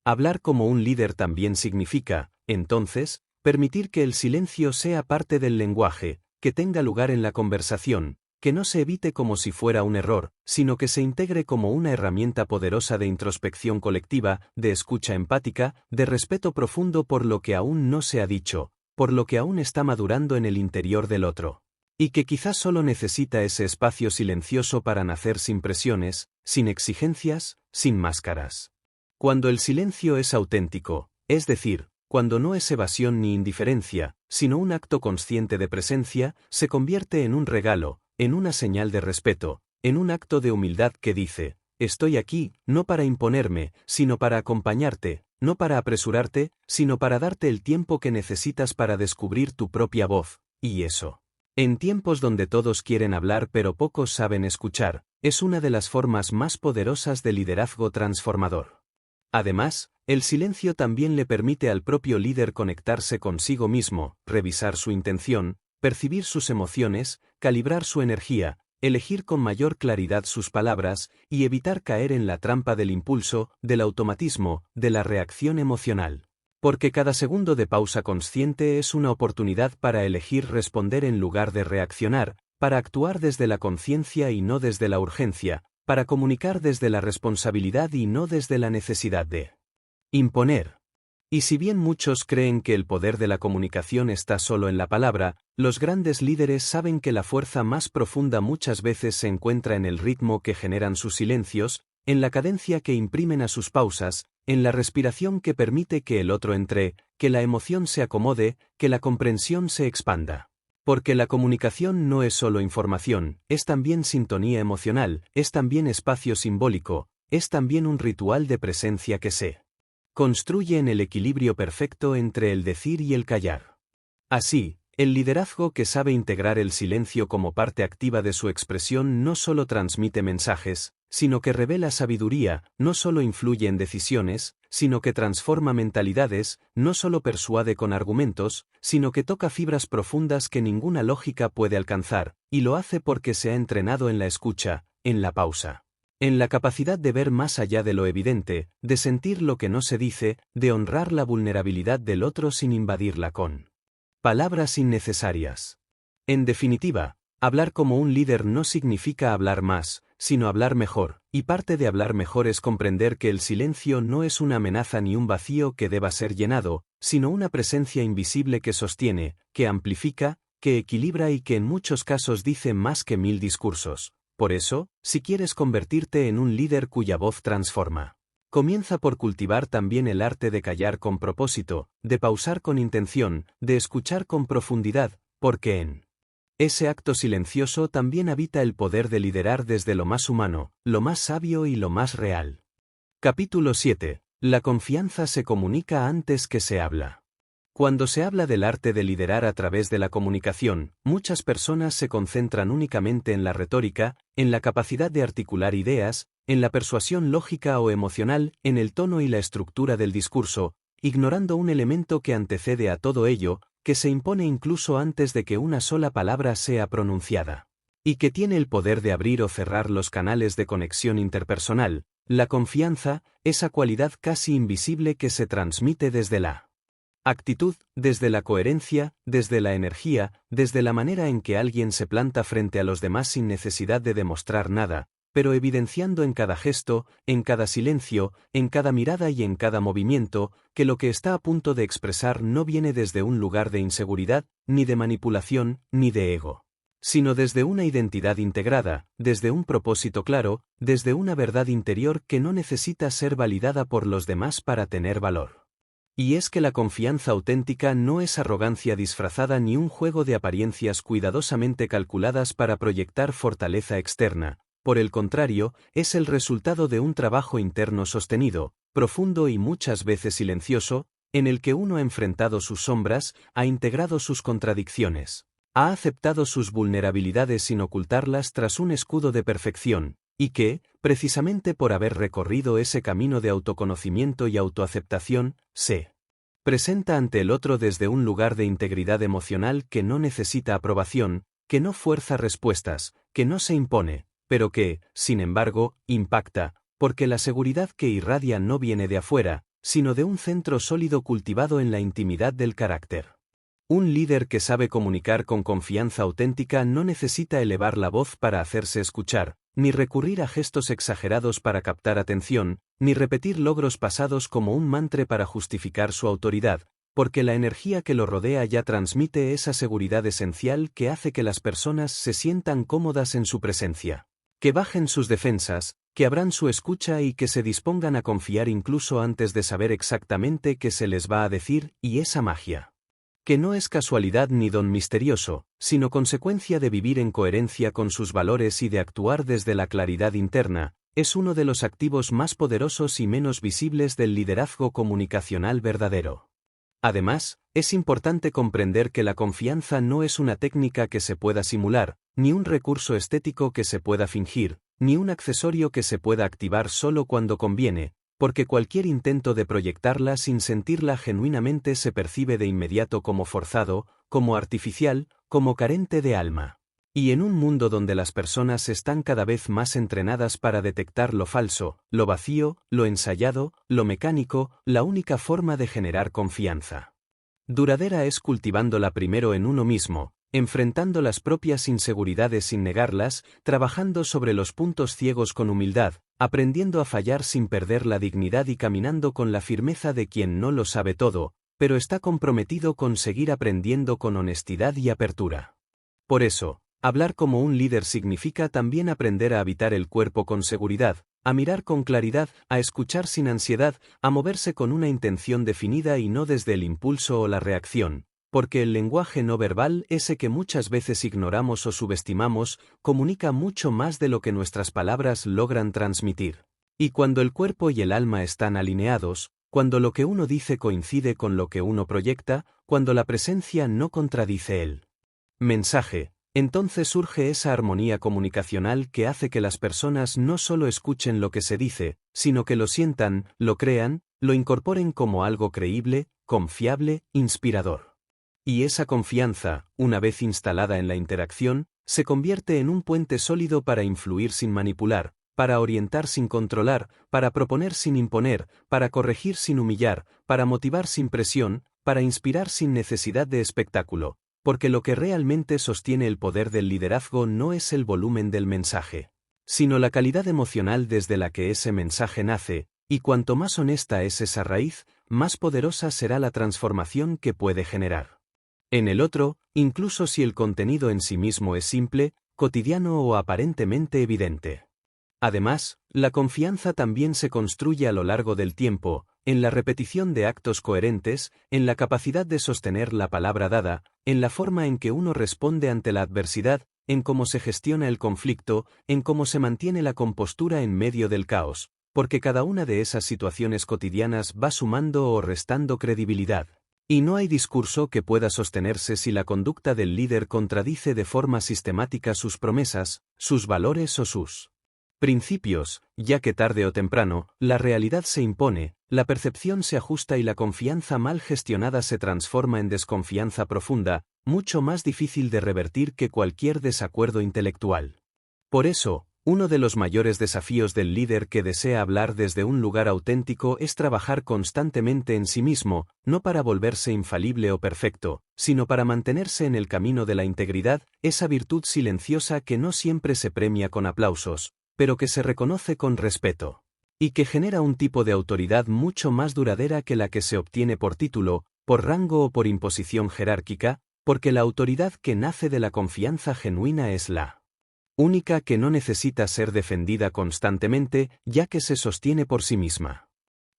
Hablar como un líder también significa, entonces, permitir que el silencio sea parte del lenguaje, que tenga lugar en la conversación, que no se evite como si fuera un error, sino que se integre como una herramienta poderosa de introspección colectiva, de escucha empática, de respeto profundo por lo que aún no se ha dicho, por lo que aún está madurando en el interior del otro. Y que quizás solo necesita ese espacio silencioso para nacer sin presiones, sin exigencias, sin máscaras. Cuando el silencio es auténtico, es decir, cuando no es evasión ni indiferencia, sino un acto consciente de presencia, se convierte en un regalo, en una señal de respeto, en un acto de humildad que dice, estoy aquí, no para imponerme, sino para acompañarte, no para apresurarte, sino para darte el tiempo que necesitas para descubrir tu propia voz, y eso. En tiempos donde todos quieren hablar pero pocos saben escuchar, es una de las formas más poderosas de liderazgo transformador. Además, el silencio también le permite al propio líder conectarse consigo mismo, revisar su intención, percibir sus emociones, calibrar su energía, elegir con mayor claridad sus palabras y evitar caer en la trampa del impulso, del automatismo, de la reacción emocional. Porque cada segundo de pausa consciente es una oportunidad para elegir responder en lugar de reaccionar, para actuar desde la conciencia y no desde la urgencia, para comunicar desde la responsabilidad y no desde la necesidad de imponer. Y si bien muchos creen que el poder de la comunicación está solo en la palabra, los grandes líderes saben que la fuerza más profunda muchas veces se encuentra en el ritmo que generan sus silencios, en la cadencia que imprimen a sus pausas, en la respiración que permite que el otro entre, que la emoción se acomode, que la comprensión se expanda. Porque la comunicación no es solo información, es también sintonía emocional, es también espacio simbólico, es también un ritual de presencia que se construye en el equilibrio perfecto entre el decir y el callar. Así, el liderazgo que sabe integrar el silencio como parte activa de su expresión no solo transmite mensajes, sino que revela sabiduría, no solo influye en decisiones, sino que transforma mentalidades, no solo persuade con argumentos, sino que toca fibras profundas que ninguna lógica puede alcanzar, y lo hace porque se ha entrenado en la escucha, en la pausa. En la capacidad de ver más allá de lo evidente, de sentir lo que no se dice, de honrar la vulnerabilidad del otro sin invadirla con palabras innecesarias. En definitiva, hablar como un líder no significa hablar más, sino hablar mejor, y parte de hablar mejor es comprender que el silencio no es una amenaza ni un vacío que deba ser llenado, sino una presencia invisible que sostiene, que amplifica, que equilibra y que en muchos casos dice más que 1000 discursos. Por eso, si quieres convertirte en un líder cuya voz transforma, comienza por cultivar también el arte de callar con propósito, de pausar con intención, de escuchar con profundidad, porque en ese acto silencioso también habita el poder de liderar desde lo más humano, lo más sabio y lo más real. Capítulo 7. La confianza se comunica antes que se habla. Cuando se habla del arte de liderar a través de la comunicación, muchas personas se concentran únicamente en la retórica, en la capacidad de articular ideas, en la persuasión lógica o emocional, en el tono y la estructura del discurso, ignorando un elemento que antecede a todo ello, que se impone incluso antes de que una sola palabra sea pronunciada, y que tiene el poder de abrir o cerrar los canales de conexión interpersonal, la confianza, esa cualidad casi invisible que se transmite desde la actitud, desde la coherencia, desde la energía, desde la manera en que alguien se planta frente a los demás sin necesidad de demostrar nada, pero evidenciando en cada gesto, en cada silencio, en cada mirada y en cada movimiento, que lo que está a punto de expresar no viene desde un lugar de inseguridad, ni de manipulación, ni de ego, sino desde una identidad integrada, desde un propósito claro, desde una verdad interior que no necesita ser validada por los demás para tener valor. Y es que la confianza auténtica no es arrogancia disfrazada ni un juego de apariencias cuidadosamente calculadas para proyectar fortaleza externa. Por el contrario, es el resultado de un trabajo interno sostenido, profundo y muchas veces silencioso, en el que uno ha enfrentado sus sombras, ha integrado sus contradicciones, ha aceptado sus vulnerabilidades sin ocultarlas tras un escudo de perfección, y que, precisamente por haber recorrido ese camino de autoconocimiento y autoaceptación, se presenta ante el otro desde un lugar de integridad emocional que no necesita aprobación, que no fuerza respuestas, que no se impone, pero que, sin embargo, impacta, porque la seguridad que irradia no viene de afuera, sino de un centro sólido cultivado en la intimidad del carácter. Un líder que sabe comunicar con confianza auténtica no necesita elevar la voz para hacerse escuchar, ni recurrir a gestos exagerados para captar atención, ni repetir logros pasados como un mantra para justificar su autoridad, porque la energía que lo rodea ya transmite esa seguridad esencial que hace que las personas se sientan cómodas en su presencia, que bajen sus defensas, que abran su escucha y que se dispongan a confiar incluso antes de saber exactamente qué se les va a decir, y esa magia, que no es casualidad ni don misterioso, sino consecuencia de vivir en coherencia con sus valores y de actuar desde la claridad interna, es uno de los activos más poderosos y menos visibles del liderazgo comunicacional verdadero. Además, es importante comprender que la confianza no es una técnica que se pueda simular, ni un recurso estético que se pueda fingir, ni un accesorio que se pueda activar solo cuando conviene, porque cualquier intento de proyectarla sin sentirla genuinamente se percibe de inmediato como forzado, como artificial, como carente de alma. Y en un mundo donde las personas están cada vez más entrenadas para detectar lo falso, lo vacío, lo ensayado, lo mecánico, la única forma de generar confianza duradera es cultivándola primero en uno mismo, enfrentando las propias inseguridades sin negarlas, trabajando sobre los puntos ciegos con humildad, aprendiendo a fallar sin perder la dignidad y caminando con la firmeza de quien no lo sabe todo, pero está comprometido con seguir aprendiendo con honestidad y apertura. Por eso, hablar como un líder significa también aprender a habitar el cuerpo con seguridad, a mirar con claridad, a escuchar sin ansiedad, a moverse con una intención definida y no desde el impulso o la reacción, porque el lenguaje no verbal, ese que muchas veces ignoramos o subestimamos, comunica mucho más de lo que nuestras palabras logran transmitir. Y cuando el cuerpo y el alma están alineados, cuando lo que uno dice coincide con lo que uno proyecta, cuando la presencia no contradice el mensaje, entonces surge esa armonía comunicacional que hace que las personas no solo escuchen lo que se dice, sino que lo sientan, lo crean, lo incorporen como algo creíble, confiable, inspirador. Y esa confianza, una vez instalada en la interacción, se convierte en un puente sólido para influir sin manipular, para orientar sin controlar, para proponer sin imponer, para corregir sin humillar, para motivar sin presión, para inspirar sin necesidad de espectáculo. Porque lo que realmente sostiene el poder del liderazgo no es el volumen del mensaje, sino la calidad emocional desde la que ese mensaje nace, y cuanto más honesta es esa raíz, más poderosa será la transformación que puede generar en el otro, incluso si el contenido en sí mismo es simple, cotidiano o aparentemente evidente. Además, la confianza también se construye a lo largo del tiempo, en la repetición de actos coherentes, en la capacidad de sostener la palabra dada, en la forma en que uno responde ante la adversidad, en cómo se gestiona el conflicto, en cómo se mantiene la compostura en medio del caos, porque cada una de esas situaciones cotidianas va sumando o restando credibilidad. Y no hay discurso que pueda sostenerse si la conducta del líder contradice de forma sistemática sus promesas, sus valores o sus principios, ya que tarde o temprano, la realidad se impone, la percepción se ajusta y la confianza mal gestionada se transforma en desconfianza profunda, mucho más difícil de revertir que cualquier desacuerdo intelectual. Por eso, uno de los mayores desafíos del líder que desea hablar desde un lugar auténtico es trabajar constantemente en sí mismo, no para volverse infalible o perfecto, sino para mantenerse en el camino de la integridad, esa virtud silenciosa que no siempre se premia con aplausos, pero que se reconoce con respeto, y que genera un tipo de autoridad mucho más duradera que la que se obtiene por título, por rango o por imposición jerárquica, porque la autoridad que nace de la confianza genuina es la única que no necesita ser defendida constantemente, ya que se sostiene por sí misma.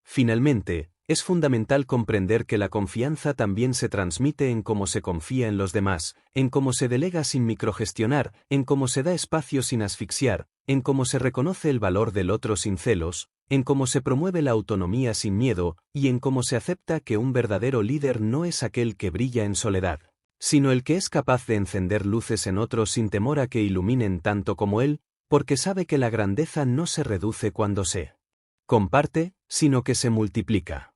Finalmente, es fundamental comprender que la confianza también se transmite en cómo se confía en los demás, en cómo se delega sin microgestionar, en cómo se da espacio sin asfixiar, en cómo se reconoce el valor del otro sin celos, en cómo se promueve la autonomía sin miedo, y en cómo se acepta que un verdadero líder no es aquel que brilla en soledad, sino el que es capaz de encender luces en otros sin temor a que iluminen tanto como él, porque sabe que la grandeza no se reduce cuando se comparte, sino que se multiplica.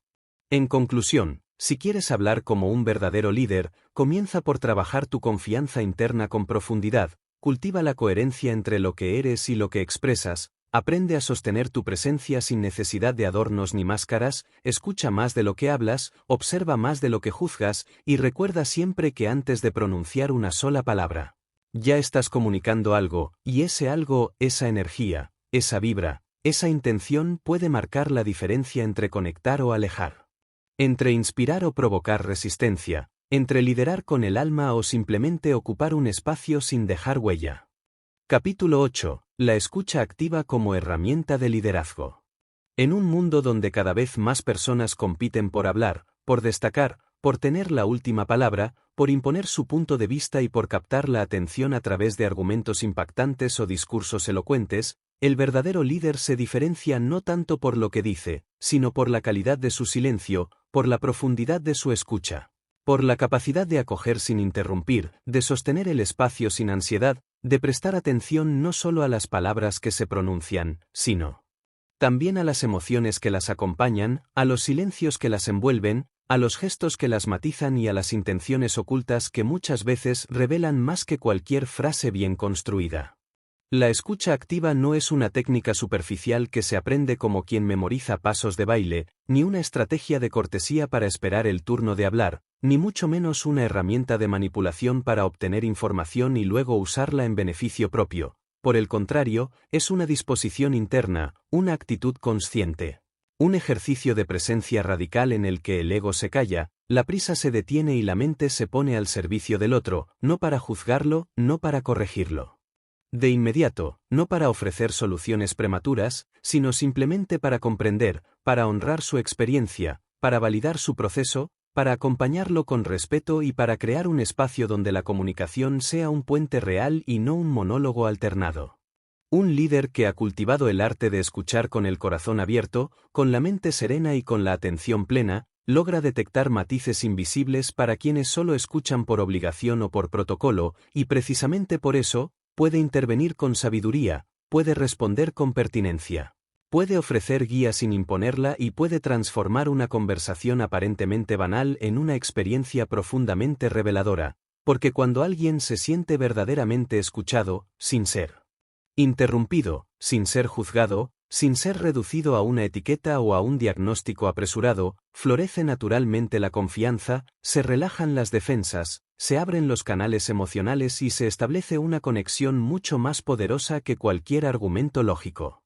En conclusión, si quieres hablar como un verdadero líder, comienza por trabajar tu confianza interna con profundidad, cultiva la coherencia entre lo que eres y lo que expresas, aprende a sostener tu presencia sin necesidad de adornos ni máscaras, escucha más de lo que hablas, observa más de lo que juzgas, y recuerda siempre que antes de pronunciar una sola palabra, ya estás comunicando algo, y ese algo, esa energía, esa vibra, esa intención puede marcar la diferencia entre conectar o alejar, entre inspirar o provocar resistencia, entre liderar con el alma o simplemente ocupar un espacio sin dejar huella. Capítulo 8. La escucha activa como herramienta de liderazgo. En un mundo donde cada vez más personas compiten por hablar, por destacar, por tener la última palabra, por imponer su punto de vista y por captar la atención a través de argumentos impactantes o discursos elocuentes, el verdadero líder se diferencia no tanto por lo que dice, sino por la calidad de su silencio, por la profundidad de su escucha, por la capacidad de acoger sin interrumpir, de sostener el espacio sin ansiedad, de prestar atención no solo a las palabras que se pronuncian, sino también a las emociones que las acompañan, a los silencios que las envuelven, a los gestos que las matizan y a las intenciones ocultas que muchas veces revelan más que cualquier frase bien construida. La escucha activa no es una técnica superficial que se aprende como quien memoriza pasos de baile, ni una estrategia de cortesía para esperar el turno de hablar, ni mucho menos una herramienta de manipulación para obtener información y luego usarla en beneficio propio. Por el contrario, es una disposición interna, una actitud consciente. Un ejercicio de presencia radical en el que el ego se calla, la prisa se detiene y la mente se pone al servicio del otro, no para juzgarlo, no para corregirlo de inmediato, no para ofrecer soluciones prematuras, sino simplemente para comprender, para honrar su experiencia, para validar su proceso, para acompañarlo con respeto y para crear un espacio donde la comunicación sea un puente real y no un monólogo alternado. Un líder que ha cultivado el arte de escuchar con el corazón abierto, con la mente serena y con la atención plena, logra detectar matices invisibles para quienes solo escuchan por obligación o por protocolo, y precisamente por eso, puede intervenir con sabiduría, puede responder con pertinencia, puede ofrecer guía sin imponerla y puede transformar una conversación aparentemente banal en una experiencia profundamente reveladora, porque cuando alguien se siente verdaderamente escuchado, sin ser interrumpido, sin ser juzgado, sin ser reducido a una etiqueta o a un diagnóstico apresurado, florece naturalmente la confianza, se relajan las defensas, se abren los canales emocionales y se establece una conexión mucho más poderosa que cualquier argumento lógico.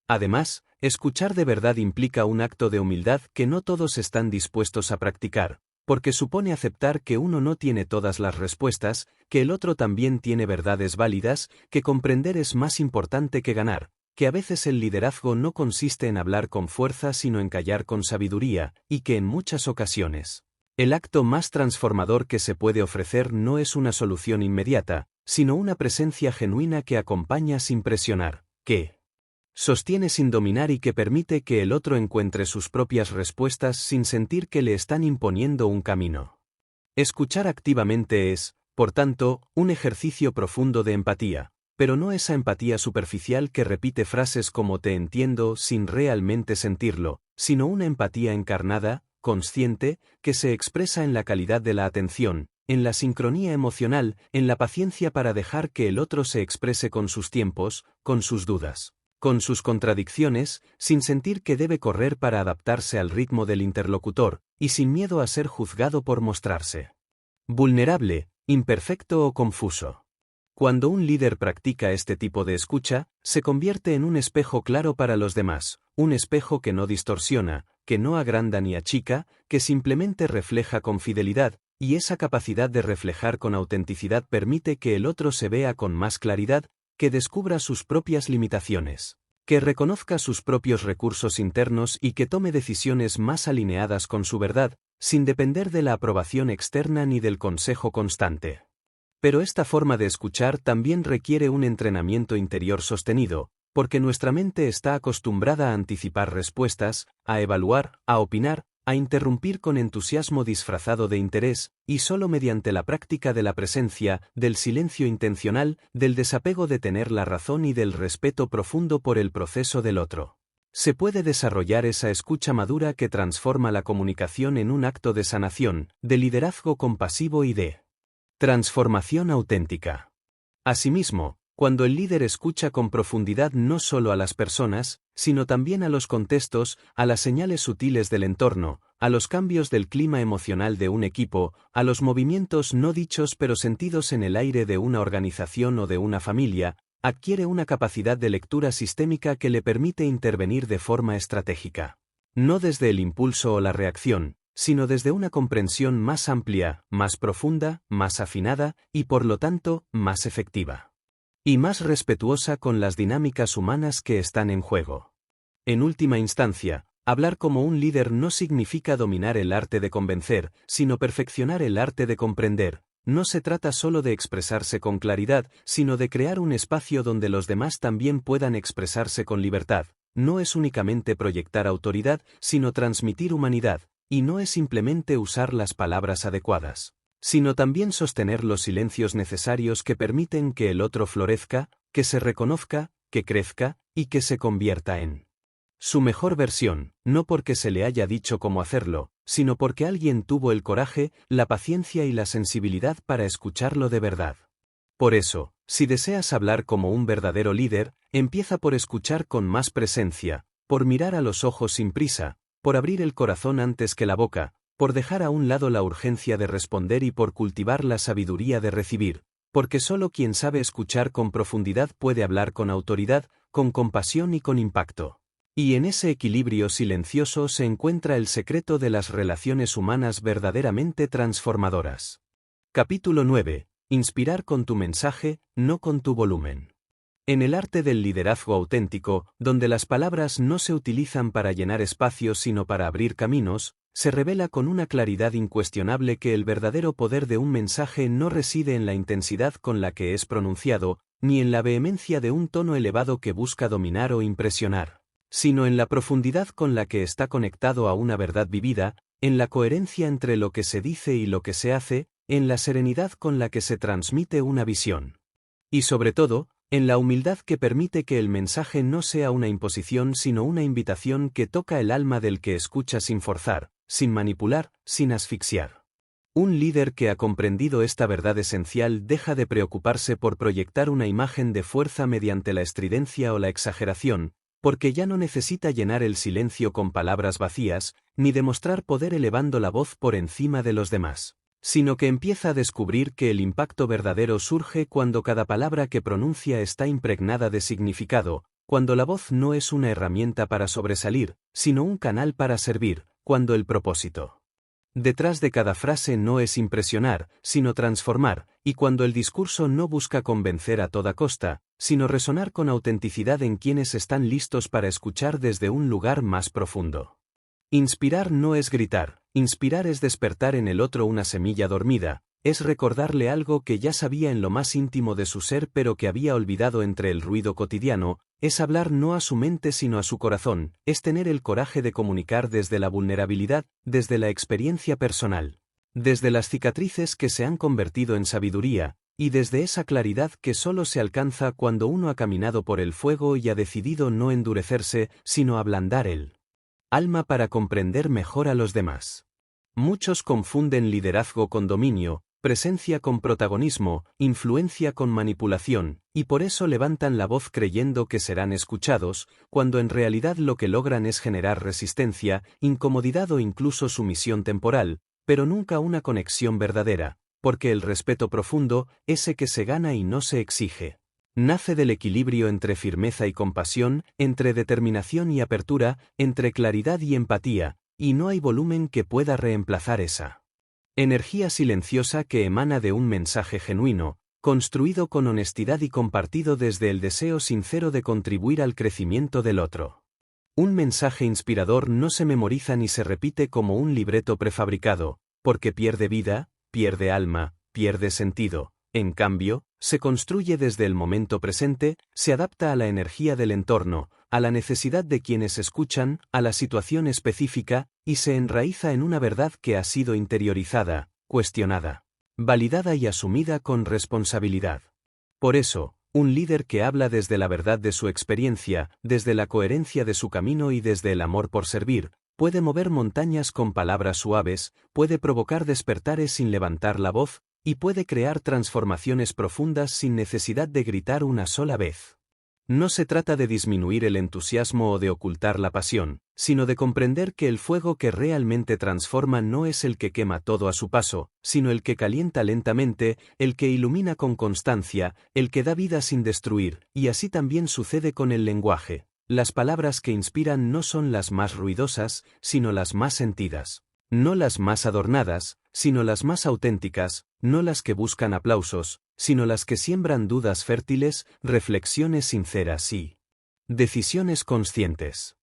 Además, escuchar de verdad implica un acto de humildad que no todos están dispuestos a practicar, porque supone aceptar que uno no tiene todas las respuestas, que el otro también tiene verdades válidas, que comprender es más importante que ganar, que a veces el liderazgo no consiste en hablar con fuerza sino en callar con sabiduría, y que en muchas ocasiones, el acto más transformador que se puede ofrecer no es una solución inmediata, sino una presencia genuina que acompaña sin presionar, que sostiene sin dominar y que permite que el otro encuentre sus propias respuestas sin sentir que le están imponiendo un camino. Escuchar activamente es, por tanto, un ejercicio profundo de empatía, pero no esa empatía superficial que repite frases como te entiendo sin realmente sentirlo, sino una empatía encarnada, consciente, que se expresa en la calidad de la atención, en la sincronía emocional, en la paciencia para dejar que el otro se exprese con sus tiempos, con sus dudas, con sus contradicciones, sin sentir que debe correr para adaptarse al ritmo del interlocutor, y sin miedo a ser juzgado por mostrarse vulnerable, imperfecto o confuso. Cuando un líder practica este tipo de escucha, se convierte en un espejo claro para los demás, un espejo que no distorsiona, que no agranda ni achica, que simplemente refleja con fidelidad, y esa capacidad de reflejar con autenticidad permite que el otro se vea con más claridad, que descubra sus propias limitaciones, que reconozca sus propios recursos internos y que tome decisiones más alineadas con su verdad, sin depender de la aprobación externa ni del consejo constante. Pero esta forma de escuchar también requiere un entrenamiento interior sostenido, porque nuestra mente está acostumbrada a anticipar respuestas, a evaluar, a opinar, a interrumpir con entusiasmo disfrazado de interés, y solo mediante la práctica de la presencia, del silencio intencional, del desapego de tener la razón y del respeto profundo por el proceso del otro, se puede desarrollar esa escucha madura que transforma la comunicación en un acto de sanación, de liderazgo compasivo y de transformación auténtica. Asimismo, cuando el líder escucha con profundidad no solo a las personas, sino también a los contextos, a las señales sutiles del entorno, a los cambios del clima emocional de un equipo, a los movimientos no dichos pero sentidos en el aire de una organización o de una familia, adquiere una capacidad de lectura sistémica que le permite intervenir de forma estratégica. No desde el impulso o la reacción, sino desde una comprensión más amplia, más profunda, más afinada, y por lo tanto, más efectiva. Y más respetuosa con las dinámicas humanas que están en juego. En última instancia, hablar como un líder no significa dominar el arte de convencer, sino perfeccionar el arte de comprender. No se trata solo de expresarse con claridad, sino de crear un espacio donde los demás también puedan expresarse con libertad. No es únicamente proyectar autoridad, sino transmitir humanidad, y no es simplemente usar las palabras adecuadas, sino también sostener los silencios necesarios que permiten que el otro florezca, que se reconozca, que crezca, y que se convierta en su mejor versión, no porque se le haya dicho cómo hacerlo, sino porque alguien tuvo el coraje, la paciencia y la sensibilidad para escucharlo de verdad. Por eso, si deseas hablar como un verdadero líder, empieza por escuchar con más presencia, por mirar a los ojos sin prisa, por abrir el corazón antes que la boca, por dejar a un lado la urgencia de responder y por cultivar la sabiduría de recibir, porque solo quien sabe escuchar con profundidad puede hablar con autoridad, con compasión y con impacto. Y en ese equilibrio silencioso se encuentra el secreto de las relaciones humanas verdaderamente transformadoras. Capítulo 9. Inspirar con tu mensaje, no con tu volumen. En el arte del liderazgo auténtico, donde las palabras no se utilizan para llenar espacios sino para abrir caminos, se revela con una claridad incuestionable que el verdadero poder de un mensaje no reside en la intensidad con la que es pronunciado, ni en la vehemencia de un tono elevado que busca dominar o impresionar, sino en la profundidad con la que está conectado a una verdad vivida, en la coherencia entre lo que se dice y lo que se hace, en la serenidad con la que se transmite una visión. Y sobre todo, en la humildad que permite que el mensaje no sea una imposición sino una invitación que toca el alma del que escucha sin forzar, sin manipular, sin asfixiar. Un líder que ha comprendido esta verdad esencial deja de preocuparse por proyectar una imagen de fuerza mediante la estridencia o la exageración, porque ya no necesita llenar el silencio con palabras vacías, ni demostrar poder elevando la voz por encima de los demás, sino que empieza a descubrir que el impacto verdadero surge cuando cada palabra que pronuncia está impregnada de significado, cuando la voz no es una herramienta para sobresalir, sino un canal para servir, cuando el propósito detrás de cada frase no es impresionar, sino transformar, y cuando el discurso no busca convencer a toda costa, sino resonar con autenticidad en quienes están listos para escuchar desde un lugar más profundo. Inspirar no es gritar, inspirar es despertar en el otro una semilla dormida, es recordarle algo que ya sabía en lo más íntimo de su ser pero que había olvidado entre el ruido cotidiano, es hablar no a su mente sino a su corazón, es tener el coraje de comunicar desde la vulnerabilidad, desde la experiencia personal, desde las cicatrices que se han convertido en sabiduría, y desde esa claridad que solo se alcanza cuando uno ha caminado por el fuego y ha decidido no endurecerse, sino ablandar el alma para comprender mejor a los demás. Muchos confunden liderazgo con dominio, presencia con protagonismo, influencia con manipulación, y por eso levantan la voz creyendo que serán escuchados, cuando en realidad lo que logran es generar resistencia, incomodidad o incluso sumisión temporal, pero nunca una conexión verdadera, porque el respeto profundo, ese que se gana y no se exige, nace del equilibrio entre firmeza y compasión, entre determinación y apertura, entre claridad y empatía, y no hay volumen que pueda reemplazar esa Energía silenciosa que emana de un mensaje genuino, construido con honestidad y compartido desde el deseo sincero de contribuir al crecimiento del otro. Un mensaje inspirador no se memoriza ni se repite como un libreto prefabricado, porque pierde vida, pierde alma, pierde sentido. En cambio, se construye desde el momento presente, se adapta a la energía del entorno, a la necesidad de quienes escuchan, a la situación específica, y se enraiza en una verdad que ha sido interiorizada, cuestionada, validada y asumida con responsabilidad. Por eso, un líder que habla desde la verdad de su experiencia, desde la coherencia de su camino y desde el amor por servir, puede mover montañas con palabras suaves, puede provocar despertares sin levantar la voz, y puede crear transformaciones profundas sin necesidad de gritar una sola vez. No se trata de disminuir el entusiasmo o de ocultar la pasión, sino de comprender que el fuego que realmente transforma no es el que quema todo a su paso, sino el que calienta lentamente, el que ilumina con constancia, el que da vida sin destruir, y así también sucede con el lenguaje. Las palabras que inspiran no son las más ruidosas, sino las más sentidas. No las más adornadas, sino las más auténticas, no las que buscan aplausos, sino las que siembran dudas fértiles, reflexiones sinceras y decisiones conscientes.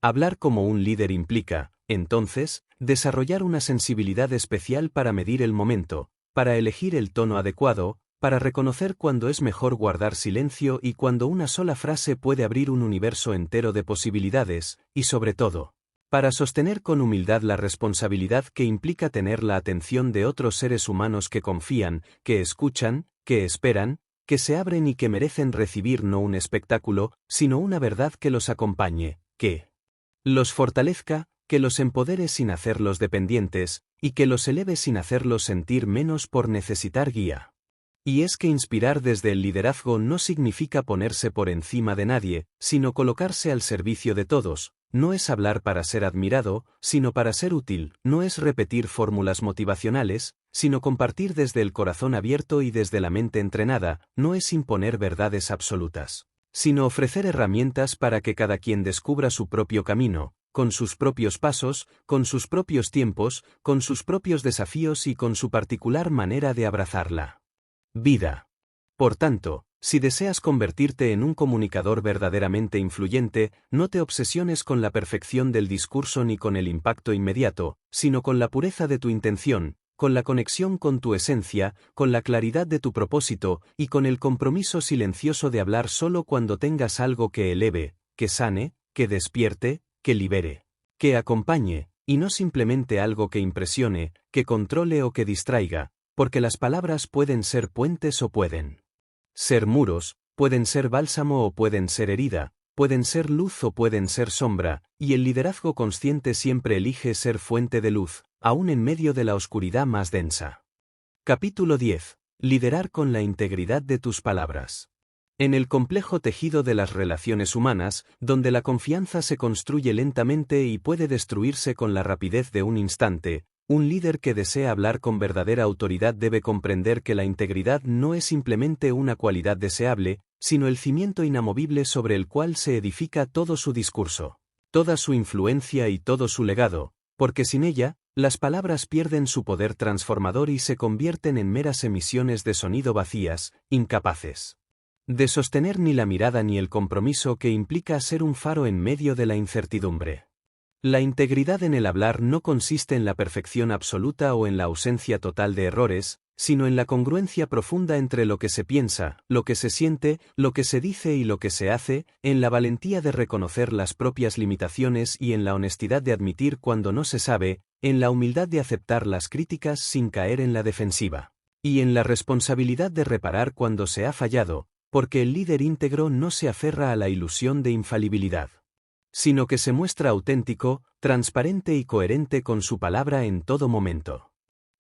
Hablar como un líder implica, entonces, desarrollar una sensibilidad especial para medir el momento, para elegir el tono adecuado, para reconocer cuándo es mejor guardar silencio y cuando una sola frase puede abrir un universo entero de posibilidades, y sobre todo, para sostener con humildad la responsabilidad que implica tener la atención de otros seres humanos que confían, que escuchan, que esperan, que se abren y que merecen recibir no un espectáculo, sino una verdad que los acompañe, que los fortalezca, que los empodere sin hacerlos dependientes, y que los eleve sin hacerlos sentir menos por necesitar guía. Y es que inspirar desde el liderazgo no significa ponerse por encima de nadie, sino colocarse al servicio de todos. No es hablar para ser admirado, sino para ser útil, no es repetir fórmulas motivacionales, sino compartir desde el corazón abierto y desde la mente entrenada, no es imponer verdades absolutas, sino ofrecer herramientas para que cada quien descubra su propio camino, con sus propios pasos, con sus propios tiempos, con sus propios desafíos y con su particular manera de abrazarla vida. Por tanto, si deseas convertirte en un comunicador verdaderamente influyente, no te obsesiones con la perfección del discurso ni con el impacto inmediato, sino con la pureza de tu intención, con la conexión con tu esencia, con la claridad de tu propósito, y con el compromiso silencioso de hablar solo cuando tengas algo que eleve, que sane, que despierte, que libere, que acompañe, y no simplemente algo que impresione, que controle o que distraiga, porque las palabras pueden ser puentes o pueden ser muros, pueden ser bálsamo o pueden ser herida, pueden ser luz o pueden ser sombra, y el liderazgo consciente siempre elige ser fuente de luz, aún en medio de la oscuridad más densa. Capítulo 10. Liderar con la integridad de tus palabras. En el complejo tejido de las relaciones humanas, donde la confianza se construye lentamente y puede destruirse con la rapidez de un instante, un líder que desea hablar con verdadera autoridad debe comprender que la integridad no es simplemente una cualidad deseable, sino el cimiento inamovible sobre el cual se edifica todo su discurso, toda su influencia y todo su legado, porque sin ella, las palabras pierden su poder transformador y se convierten en meras emisiones de sonido vacías, incapaces de sostener ni la mirada ni el compromiso que implica ser un faro en medio de la incertidumbre. La integridad en el hablar no consiste en la perfección absoluta o en la ausencia total de errores, sino en la congruencia profunda entre lo que se piensa, lo que se siente, lo que se dice y lo que se hace, en la valentía de reconocer las propias limitaciones y en la honestidad de admitir cuando no se sabe, en la humildad de aceptar las críticas sin caer en la defensiva, y en la responsabilidad de reparar cuando se ha fallado, porque el líder íntegro no se aferra a la ilusión de infalibilidad, sino que se muestra auténtico, transparente y coherente con su palabra en todo momento.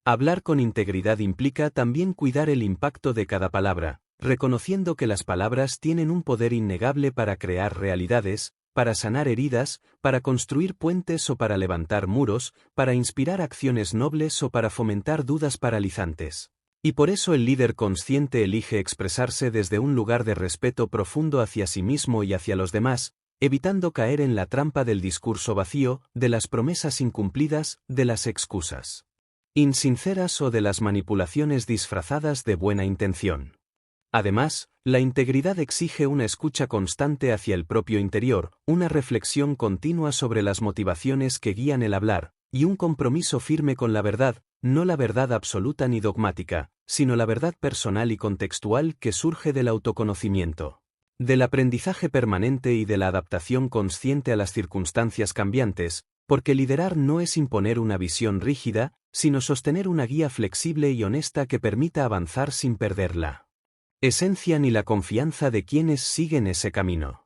Hablar con integridad implica también cuidar el impacto de cada palabra, reconociendo que las palabras tienen un poder innegable para crear realidades, para sanar heridas, para construir puentes o para levantar muros, para inspirar acciones nobles o para fomentar dudas paralizantes. Y por eso el líder consciente elige expresarse desde un lugar de respeto profundo hacia sí mismo y hacia los demás, evitando caer en la trampa del discurso vacío, de las promesas incumplidas, de las excusas. insinceras o de las manipulaciones disfrazadas de buena intención. Además, la integridad exige una escucha constante hacia el propio interior, una reflexión continua sobre las motivaciones que guían el hablar, y un compromiso firme con la verdad, no la verdad absoluta ni dogmática, sino la verdad personal y contextual que surge del autoconocimiento, del aprendizaje permanente y de la adaptación consciente a las circunstancias cambiantes, porque liderar no es imponer una visión rígida, sino sostener una guía flexible y honesta que permita avanzar sin perderla esencia ni la confianza de quienes siguen ese camino.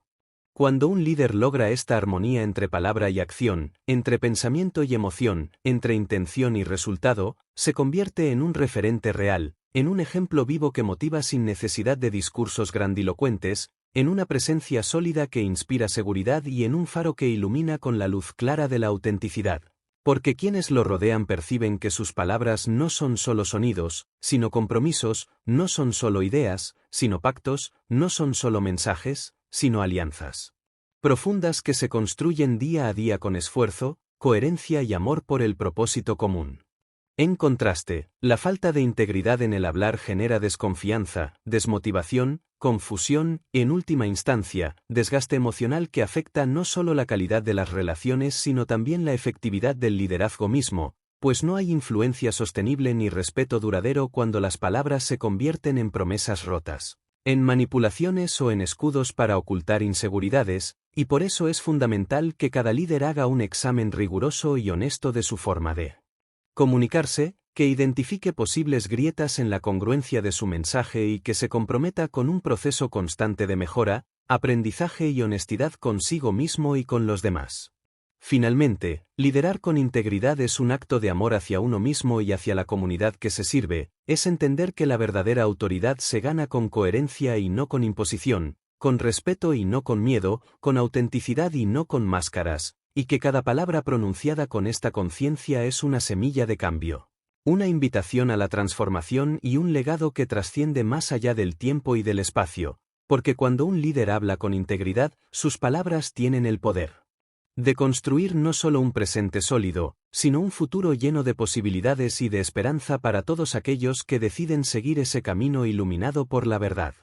Cuando un líder logra esta armonía entre palabra y acción, entre pensamiento y emoción, entre intención y resultado, se convierte en un referente real, en un ejemplo vivo que motiva sin necesidad de discursos grandilocuentes, en una presencia sólida que inspira seguridad y en un faro que ilumina con la luz clara de la autenticidad. Porque quienes lo rodean perciben que sus palabras no son solo sonidos, sino compromisos, no son solo ideas, sino pactos, no son solo mensajes, sino alianzas profundas que se construyen día a día con esfuerzo, coherencia y amor por el propósito común. En contraste, la falta de integridad en el hablar genera desconfianza, desmotivación, confusión y, en última instancia, desgaste emocional que afecta no solo la calidad de las relaciones sino también la efectividad del liderazgo mismo, pues no hay influencia sostenible ni respeto duradero cuando las palabras se convierten en promesas rotas, en manipulaciones o en escudos para ocultar inseguridades, y por eso es fundamental que cada líder haga un examen riguroso y honesto de su forma de comunicarse, que identifique posibles grietas en la congruencia de su mensaje y que se comprometa con un proceso constante de mejora, aprendizaje y honestidad consigo mismo y con los demás. Finalmente, liderar con integridad es un acto de amor hacia uno mismo y hacia la comunidad que se sirve, es entender que la verdadera autoridad se gana con coherencia y no con imposición, con respeto y no con miedo, con autenticidad y no con máscaras, y que cada palabra pronunciada con esta conciencia es una semilla de cambio, una invitación a la transformación y un legado que trasciende más allá del tiempo y del espacio, porque cuando un líder habla con integridad, sus palabras tienen el poder de construir no solo un presente sólido, sino un futuro lleno de posibilidades y de esperanza para todos aquellos que deciden seguir ese camino iluminado por la verdad.